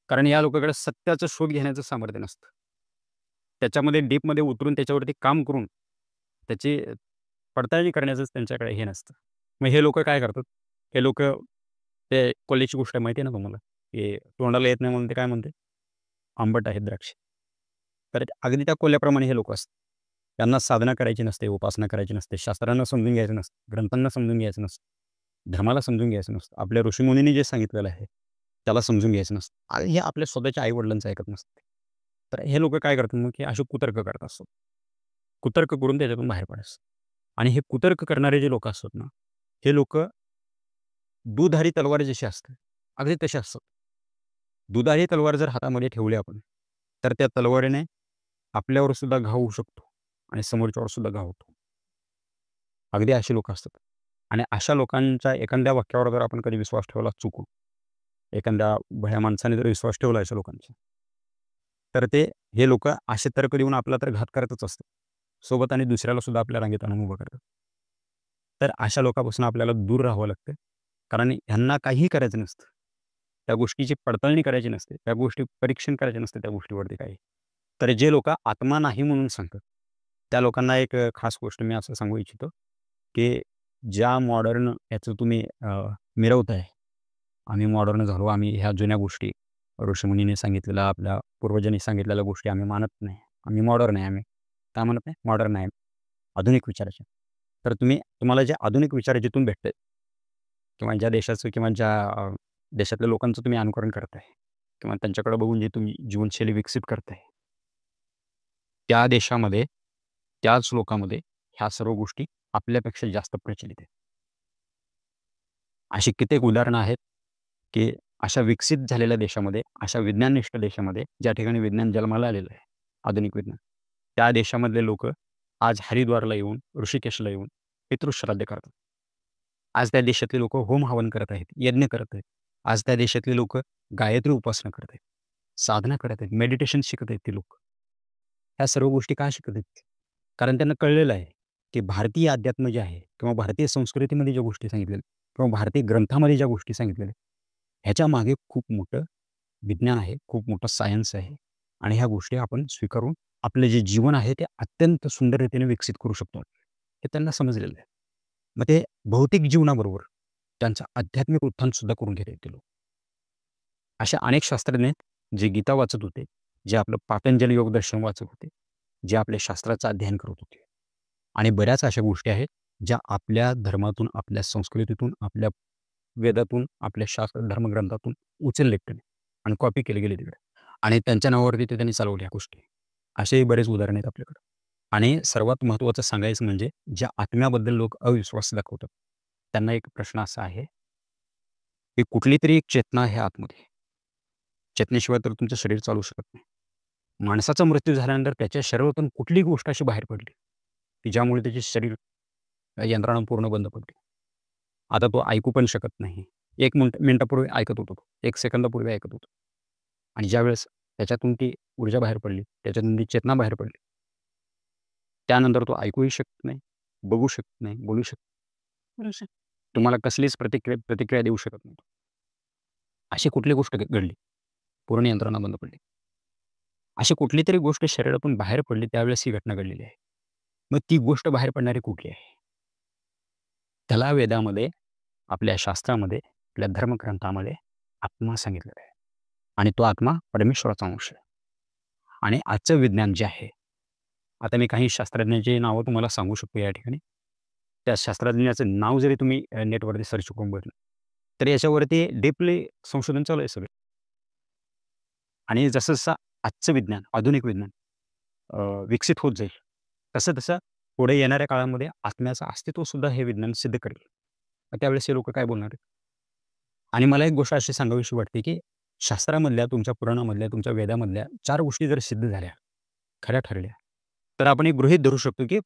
कारण या लोकांकडे सत्याचा शोध घेण्याचं सामर्थ्य नसतं. त्याच्यामध्ये डीपमध्ये उतरून त्याच्यावरती काम करून त्याची पडताळणी करण्याचंच त्यांच्याकडे हे नसतं. मग हे लोकं काय करतात? हे लोकं ते कोल्ह्याची गोष्ट आहे माहिती आहे ना तुम्हाला? की तोंडाला येत नाही म्हणून ते काय म्हणते? आंबट आहेत द्राक्ष. तर अगदी त्या कोल्ह्याप्रमाणे हे लोकं असतात. त्यांना साधना करायची नसते, उपासना करायची नसते, शास्त्रांना समजून घ्यायचं नसतं, ग्रंथांना समजून घ्यायचं नसतं, धर्माला समजून घ्यायचं नसतं. आपल्या ऋषीमुनींनी जे सांगितलेलं आहे, त्याला समजून घ्यायचं नसतं. आणि हे आपल्या स्वतःच्या आई-वडिलांचं ऐकत नसतं. तर हे लोकं काय करतात मग, की असे कुतर्क करत असतात. कुतर्क करून त्याच्यातून बाहेर पडायचं. आणि हे कुतर्क करणारे जे लोकं असतात ना, हे लोकं दुधारी तलवार जशी असते, अगदी तसे असतात. दुधारी तलवार जर हातामध्ये ठेवली आपण, तर त्या तलवारीने आपल्यावर सुद्धा घाव होऊ शकतो आणि समोरच्यावर सुद्धा घाव होतो. अगदी अशी लोकं असतात. आणि अशा लोकांच्या एखाद्या वाक्यावर जर आपण कधी विश्वास ठेवला चुकून, एखाद्या भल्या माणसाने जर विश्वास ठेवला अशा लोकांचा, तर हे लोकं असे तर्क देऊन आपला तर घात करतच असतात. सोबत आणि दुसऱ्याला सुद्धा आपल्या रांगेत आणून उभं करतात. तर अशा लोकांपासून आपल्याला दूर राहावं लागतं. कारण ह्यांना काहीही करायचं नसतं. त्या गोष्टीची पडताळणी करायची नसते. त्या गोष्टी परीक्षण करायचे नसते त्या गोष्टीवरती काही. तर जे लोकं आत्मा नाही म्हणून सांगतात, त्या लोकांना एक खास गोष्ट मी असं सांगू इच्छितो, की ज्या मॉडर्न याचं तुम्ही मिरवताय, आम्ही मॉडर्न झालो, आम्ही ह्या जुन्या गोष्टी ऋषीमुनींनी सांगितलेल्या, आपल्या पूर्वजांनी सांगितलेल्या गोष्टी आम्ही मानत नाही. आम्ही मॉडर्न आहे आम्ही. काय म्हणत नाही? मॉडर्न आहे. आधुनिक विचाराचे. तर तुम्हाला जे आधुनिक विचार जिथून भेटतात किंवा ज्या देशाचं किंवा ज्या देशातल्या लोकांचं तुम्ही अनुकरण करताय किंवा त्यांच्याकडे बघून जे तुम्ही जीवनशैली विकसित करताय, त्या देशामध्ये, त्याच लोकांमध्ये ह्या सर्व गोष्टी आपल्यापेक्षा जास्त प्रचलित आहेत. अशी कित्येक उदाहरणं आहेत, की अशा विकसित झालेल्या देशामध्ये, अशा विज्ञाननिष्ठ देशामध्ये, ज्या ठिकाणी विज्ञान जन्माला आलेलं आहे, आधुनिक विज्ञान, त्या देशामधले लोकं आज हरिद्वारला येऊन, ऋषिकेशला येऊन पितृश्राद्ध करतात. आज त्या देशातली लोकं होम हवन करत आहेत, यज्ञ करत आहेत. आज त्या देशातली लोकं गायत्री उपासना करत आहेत, साधना करत आहेत, मेडिटेशन शिकत आहेत ती लोकं. ह्या सर्व गोष्टी का शिकत आहेत? कारण त्यांना कळलेलं आहे, की भारतीय अध्यात्म जे आहे किंवा भारतीय संस्कृतीमध्ये ज्या गोष्टी सांगितलेल्या किंवा भारतीय ग्रंथामध्ये ज्या गोष्टी सांगितलेल्या, ह्याच्या मागे खूप मोठं विज्ञान आहे, खूप मोठं सायन्स आहे आणि ह्या गोष्टी आपण स्वीकारून आपलं जे जीवन आहे ते अत्यंत सुंदर रीतीने विकसित करू शकतो. हे त्यांना समजलेलं आहे. मग ते भौतिक जीवनाबरोबर त्यांचं आध्यात्मिक उत्थानसुद्धा करून घेता येते लोक. अशा अनेक शास्त्रज्ञ आहेत, जे गीता वाचत होते, जे आपलं पातंजली योगदर्शन वाचत होते, जे आपल्या शास्त्राचं अध्ययन करत होते. आणि बऱ्याच अशा गोष्टी आहेत, ज्या आपल्या धर्मातून, आपल्या संस्कृतीतून, आपल्या वेदातून, आपल्या शास्त्र धर्मग्रंथातून उचलले त्यांनी आणि कॉपी केले गेले तिकडे. आणि त्यांच्या नावावरती ते त्यांनी चालवल्या गोष्टी. असेही बरेच उदाहरण आहेत आपल्याकडे. आणि सर्वात महत्त्वाचं सांगायचं म्हणजे ज्या आत्म्याबद्दल लोक अविश्वास दाखवतात, त्यांना एक प्रश्न असा आहे, की कुठलीतरी एक चेतना आहे आतमध्ये. चेतनेशिवाय तर तुमचं शरीर चालू शकत नाही. माणसाचा मृत्यू झाल्यानंतर त्याच्या शरीरातून कुठली गोष्ट अशी बाहेर पडली, की ज्यामुळे त्याचे शरीर यंत्रणा पूर्ण बंद पडली. आता तो ऐकू पण शकत नाही. 1 मिनिटापूर्वी ऐकत होतो तो. 1 सेकंदापूर्वी ऐकत होतो. आणि ज्यावेळेस त्याच्यातून ती ऊर्जा बाहेर पडली, त्याच्यातून ती चेतना बाहेर पडली. त्यानंतर तो ऐकूही शकत नाही, बघू शकत नाही, बोलू शकत नाही. बरोबर. तुम्हाला कसलीच प्रतिक्रिया देऊ शकत नाही. अशी कुठली गोष्ट घडली, पूर्ण यंत्रणा बंद पडली. अशी कुठलीतरी गोष्ट शरीरातून बाहेर पडली त्यावेळेस ही घटना घडलेली आहे. मग ती गोष्ट बाहेर पडणारी कुठली आहे? त्याला वेदामध्ये, आपल्या शास्त्रामध्ये, आपल्या धर्मग्रंथामध्ये आत्मा सांगितलेला आहे. आणि तो आत्मा परमेश्वराचा अंश आहे. आणि आजचं विज्ञान जे आहे, आता मी काही शास्त्रज्ञांची नावं तुम्हाला सांगू शकतो या ठिकाणी. त्या शास्त्रज्ञाचं नाव जरी तुम्ही नेटवरती सर्च करून बघितलं, तर याच्यावरती डीपली संशोधन चालू आहे सगळं. आणि जसं-जसं आजचं विज्ञान, आधुनिक विज्ञान विकसित होत जाईल, तसं-तसं पुढे येणाऱ्या काळामध्ये आत्म्याचं अस्तित्वसुद्धा हे विज्ञान सिद्ध करेल. मग त्यावेळेस हे लोकं काय बोलणार आहेत? आणि मला एक गोष्ट अशी सांगावीशी वाटते, की शास्त्रामधल्या, तुमच्या पुराणामधल्या, तुमच्या वेदामधल्या 4 गोष्टी जर सिद्ध झाल्या, खऱ्या ठरल्या, तर आपण एक गृहीत धरू शकतो, की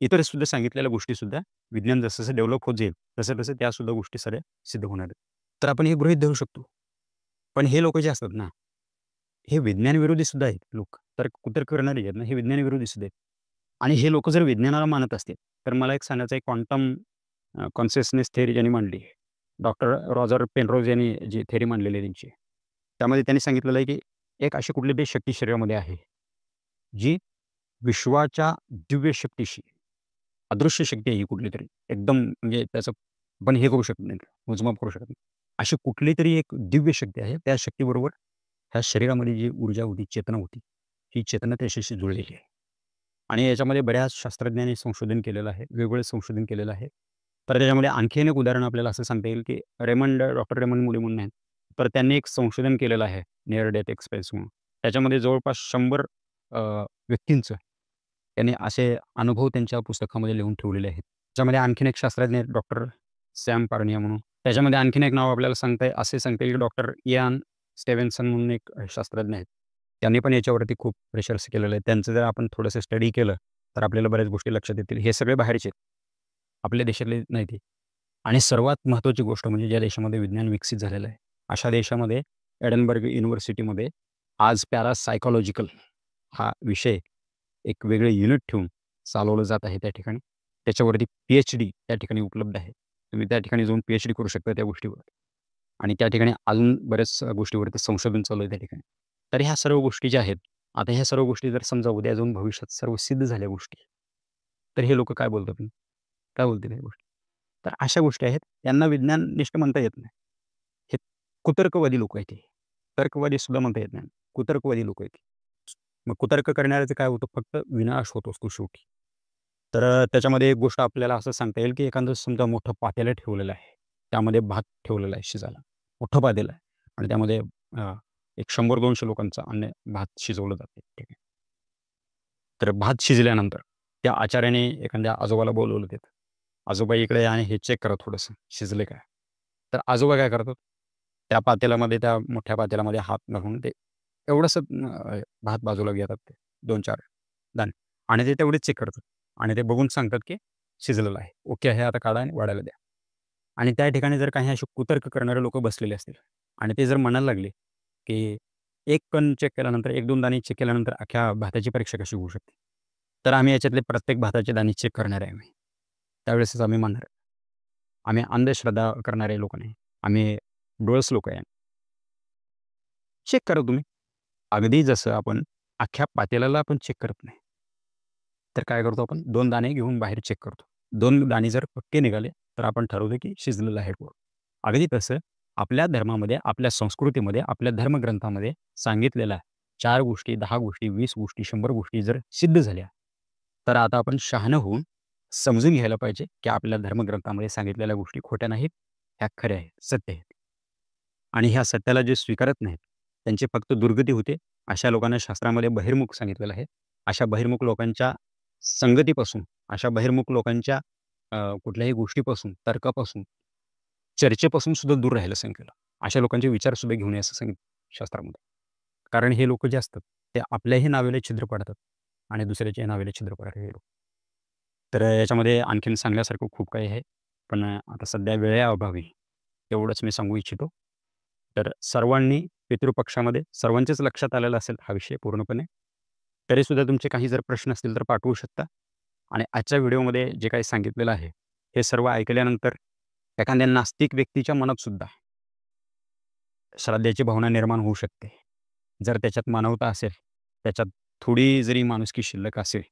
इतर सुद्धा सांगितलेल्या गोष्टीसुद्धा विज्ञान जसं-जसं डेव्हलप होत जाईल, तसं-तसं त्यासुद्धा गोष्टी सगळ्या सिद्ध होणार आहेत. तर आपण हे गृहीत धरू शकतो. पण हे लोकं जे असतात ना, हे विज्ञानविरोधी सुद्धा आहेत लोक. तर कुतर्क करणारे आहेत ना, हे विज्ञानविरोधी सुद्धा आहेत. आणि हे लोकं जर विज्ञानाला मानत असतील, तर मला एक सांगायचं आहे, क्वांटम कॉन्शियसनेस थिअरी ज्यांनी मांडली, डॉक्टर रॉजर पेनरोज यांनी जी थिअरी मांडलेली आहे त्यांची, त्यामध्ये त्यांनी सांगितलेलं आहे, की एक अशी कुठलीतरी शक्ती शरीरामध्ये आहे, जी विश्वाच्या दिव्य शक्तीशी, अदृश्य शक्ती आहे ही कुठलीतरी, एकदम म्हणजे त्याचं आपण हे करू शकत नाही, मोजमाप करू शकत नाही. अशी कुठलीतरी एक दिव्य शक्ती आहे, त्या शक्तीबरोबर ह्या शरीरामध्ये जी ऊर्जा होती, चेतना होती, ही चेतना त्याच्याशी जुळलेली आहे. आणि याच्यामध्ये बऱ्याच शास्त्रज्ञांनी संशोधन केलेलं आहे, वेगवेगळं संशोधन केलेलं आहे. तर त्याच्यामध्ये आणखी एक उदाहरण आपल्याला असं सांगता येईल, की डॉक्टर रेमंड मुडी म्हणून आहेत. तर त्यांनी एक संशोधन केलेलं आहे, निअर डेथ एक्सप्रेस म्हणून. त्याच्यामध्ये जवळपास 100 व्यक्तींचं त्यांनी असे अनुभव त्यांच्या पुस्तकामध्ये लिहून ठेवलेले आहेत. त्याच्यामध्ये आणखीन एक शास्त्रज्ञ आहेत, डॉक्टर सॅम पार्निया म्हणून. त्याच्यामध्ये आणखीन एक नाव आपल्याला सांगता येईल, डॉक्टर इयान स्टेव्हन्सन म्हणून एक शास्त्रज्ञ आहेत. त्यांनी पण याच्यावरती खूप रिसर्च केलेलं आहे. त्यांचं जर आपण थोडंसं स्टडी केलं, तर आपल्याला बऱ्याच गोष्टी लक्षात येतील. हे सगळे बाहेरचे आहेत. आपल्या देशातले नाही ते. आणि सर्वात महत्त्वाची गोष्ट म्हणजे ज्या देशामध्ये विज्ञान विकसित झालेलं आहे, अशा देशामध्ये एडनबर्ग युनिव्हर्सिटीमध्ये आज पॅरासायकॉलॉजिकल हा विषय एक वेगळे युनिट ठेवून चालवलं जात आहे त्या ठिकाणी. त्याच्यावरती PhD त्या ठिकाणी उपलब्ध आहे. तुम्ही त्या ठिकाणी जाऊन PhD करू शकता त्या गोष्टीवर. आणि त्या ठिकाणी अजून बऱ्याच गोष्टीवरती संशोधन चालू आहे त्या ठिकाणी. तर ह्या सर्व गोष्टी ज्या आहेत, आता ह्या सर्व गोष्टी जर समजा उद्या जाऊन भविष्यात सर्व सिद्ध झाल्या गोष्टी, तर हे लोकं काय बोलतात? काय बोलतील ह्या गोष्टी? तर अशा गोष्टी आहेत, त्यांना विज्ञाननिष्ठ म्हणता येत नाही. हे कुतर्कवादी लोकं आहेत हे. तर्कवादी सुद्धा म्हणता येत नाही. कुतर्कवादी लोकं आहेत. मग कुतर्क करणाऱ्याचं काय होतं? फक्त विनाश होत असतो शेवटी. तर त्याच्यामध्ये एक गोष्ट आपल्याला असं सांगता येईल, की एखादं समजा मोठं पातेलं ठेवलेलं आहे. त्यामध्ये भात ठेवलेला आहे शिजायला. मोठं पातेलं आहे आणि त्यामध्ये एक 100-200 लोकांचं भात शिजवलं जाते. ठीक आहे. तर भात शिजल्यानंतर त्या आचार्याने एखाद्या आजोबाला बोलवलं तिथं. आजोबा इकडे आणि हे चेक करा थोडंसं शिजले काय? तर आजोबा काय करतात? त्या पातेल्यामध्ये, त्या मोठ्या पातेल्यामध्ये हात घालून ते एवढंसं भात बाजूला घेतात ते 2-4 दाणे आणि ते तेवढेच चेक करतात आणि ते बघून सांगतात, की शिजलेलं आहे. ओके आहे, आता काढा आणि वाढायला द्या. आणि त्या ठिकाणी जर काही असे कुतर्क करणारे लोकं बसलेले असतील आणि ते जर म्हणायला लागले, की एक कण चेक केल्यानंतर, 1-2 दाणे चेक केल्यानंतर अख्ख्या भाताची परीक्षा कशी होऊ शकते? तर आम्ही याच्यातले प्रत्येक भाताचे दाणे चेक करणार आहे आम्ही. त्यावेळेसच आम्ही मानणार. आम्ही अंधश्रद्धा करणारे लोक नाही. आम्ही डोळस लोकं आहे. चेक करा तुम्ही. अगदी जसं आपण अख्ख्या पातेल्याला आपण चेक करत नाही. तर काय करतो आपण 2 दाणे घेऊन बाहेर चेक करतो. 2 दाणे जर पक्के निघाले, तर आपण ठरवलं की शिजलेलं आहे पोळं. अगदी तसं आपल्या धर्मामध्ये, आपल्या संस्कृतीमध्ये, आपल्या धर्मग्रंथामध्ये सांगितलेल्या 4 गोष्टी, 10 गोष्टी, 20 गोष्टी, 100 गोष्टी जर सिद्ध झाल्या, तर आता आपण शहाणं होऊन समजून घ्यायला पाहिजे, की आपल्या धर्मग्रंथामध्ये सांगितलेल्या गोष्टी खोट्या नाहीत, ह्या खऱ्या आहेत, सत्य आहेत. आणि ह्या सत्याला जे स्वीकारत नाहीत, त्यांची फक्त दुर्गती होते. अशा लोकांना शास्त्रामध्ये बहिर्मुख सांगितलेलं आहे. अशा बहिर्मुख लोकांच्या संगतीपासून, अशा बहिर्मुख लोकांच्या कुठल्याही गोष्टीपासून, तर्कापासून, चर्चेपासून सुद्धा दूर राहायला सांगितलं. अशा लोकांचे विचारसुद्धा घेऊन ये असं सांगितलं शास्त्रामध्ये. कारण हे लोकं जे असतात, ते आपल्याही नावेला छिद्र पाडतात आणि दुसऱ्याच्याही नावेला छिद्र पाडतात हे लोक. तर याच्यामध्ये आणखीन सांगण्यासारखं खूप काही आहे. पण आता सध्या वेळेअभावी एवढंच मी सांगू इच्छितो. तर सर्वांनी पितृपक्षामध्ये सर्वांच्याच लक्षात आलेला असेल हा विषय पूर्णपणे. तरीसुद्धा तुमचे काही जर प्रश्न असतील तर पाठवू शकता. आणि आजच्या व्हिडिओमध्ये जे काही सांगितलेलं आहे, हे सर्व ऐकल्यानंतर एखाद्या नास्तिक व्यक्तीच्या मनातसुद्धा श्रद्धेची भावना निर्माण होऊ शकते. जर त्याच्यात मानवता असेल, त्याच्यात थोडी जरी माणुसकी शिल्लक असेल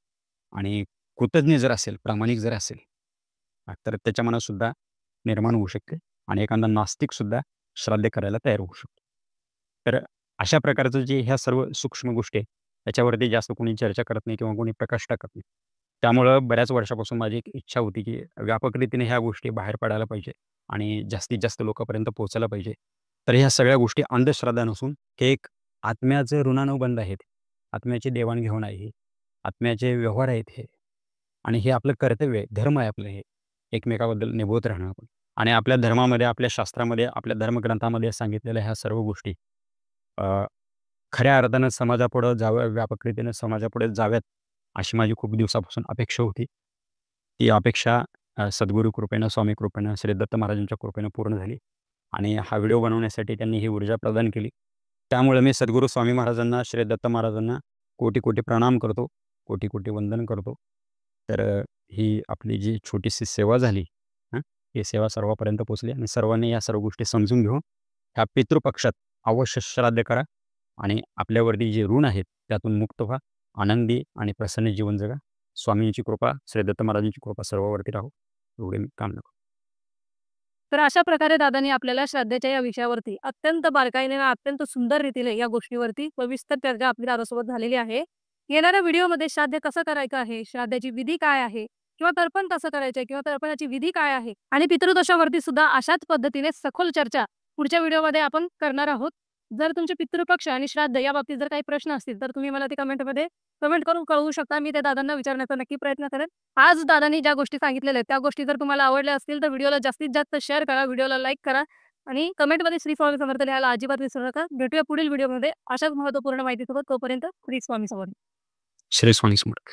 आणि कृतज्ञ जर असेल, प्रामाणिक जर असेल, तर त्याच्या मनातसुद्धा निर्माण होऊ शकते आणि एखादा नास्तिकसुद्धा श्राद्ध करायला तयार होऊ शकतो. तर अशा प्रकारचं जे ह्या सर्व सूक्ष्म गोष्टी आहेत, त्याच्यावरती जास्त कोणी चर्चा करत नाही किंवा कोणी प्रकाश टाकत नाही. त्यामुळं बऱ्याच वर्षापासून माझी एक इच्छा होती, की व्यापक रीतीने ह्या गोष्टी बाहेर पडायला पाहिजे आणि जास्तीत जास्त लोकांपर्यंत पोहोचायला पाहिजे. तर ह्या सगळ्या गोष्टी अंधश्रद्धा नसून हे एक आत्म्याचे ऋणानुबंध आहेत. आत्म्याची देवाण-घेवाण आहे ही. आत्म्याचे व्यवहार आहेत हे. आणि हे आपलं कर्तव्य आहे, धर्म आहे आपलं हे. एकमेकाबद्दल निभवत राहणं आपण. आणि आपल्या धर्मामध्ये, आपल्या शास्त्रामध्ये, आपल्या धर्मग्रंथामध्ये सांगितलेल्या ह्या सर्व गोष्टी अ, खऱ्या अर्थानं समाजापुढं जाव्या, व्यापक रीतीने समाजापुढे जाव्यात, अशी माझी खूप दिवसापासून अपेक्षा होती. ती अपेक्षा सद्गुरू कृपेनं, स्वामी कृपेनं, श्री दत्त महाराजांच्या कृपेनं पूर्ण झाली आणि हा व्हिडिओ बनवण्यासाठी त्यांनी ही ऊर्जा प्रदान केली. त्यामुळे मी सद्गुरू स्वामी महाराजांना, श्री दत्त महाराजांना कोटी-कोटी प्रणाम करतो, कोटी-कोटी वंदन करतो. तर ही आपली जी छोटीशी सेवा झाली, हं, ही सेवा सर्वांपर्यंत पोहोचली आणि सर्वांनी या सर्व गोष्टी समजून घेऊन ह्या पितृपक्षात अवश्य श्राद्ध करा आणि आपल्यावरती जे ऋण आहेत त्यातून मुक्त व्हा. आनंदी आणि प्रसन्न जीवन जगा. स्वामींची कृपा, श्री दत्त महाराजांची कृपा सर्वांवरती राहो, एवढी मी कामना करतो. तर अशा प्रकारे दादांनी आपल्याला श्राद्धेच्या या विषयावरती अत्यंत बारकाईने आणि अत्यंत सुंदर रीतीने या गोष्टीवरती सविस्तर चर्चा आपली दादासोबत झालेली आहे. येणाऱ्या व्हिडिओमध्ये श्राद्ध कसं करायचं आहे, श्राद्धाची विधी काय आहे किंवा तर्पण कसं करायचं किंवा तर्पणाची विधी काय आहे आणि पितृदोषावरती सुद्धा अशाच पद्धतीने सखोल चर्चा पुढच्या व्हिडिओमध्ये आपण करणार आहोत. जर तुमचे पितृपक्ष आणि श्राद्ध याबाबतीत जर काही प्रश्न असतील तर तुम्ही मला ते कमेंटमध्ये कमेंट करून कळवू शकता. मी ते दादांना विचारण्याचा नक्की प्रयत्न करेन. आज दादांनी ज्या गोष्टी सांगितलेल्या आहेत त्या गोष्टी जर तुम्हाला आवडल्या असतील तर व्हिडिओला जास्तीत जास्त शेअर करा, व्हिडिओला लाईक करा आणि कमेंटमध्ये श्री स्वामी समर्थ लिहायला अजिबात विसरू नका. भेटूया पुढील व्हिडिओमध्ये अशाच महत्त्वपूर्ण माहितीसोबत. तोपर्यंत श्री स्वामी समर्थ. श्री स्वामी समर्थ.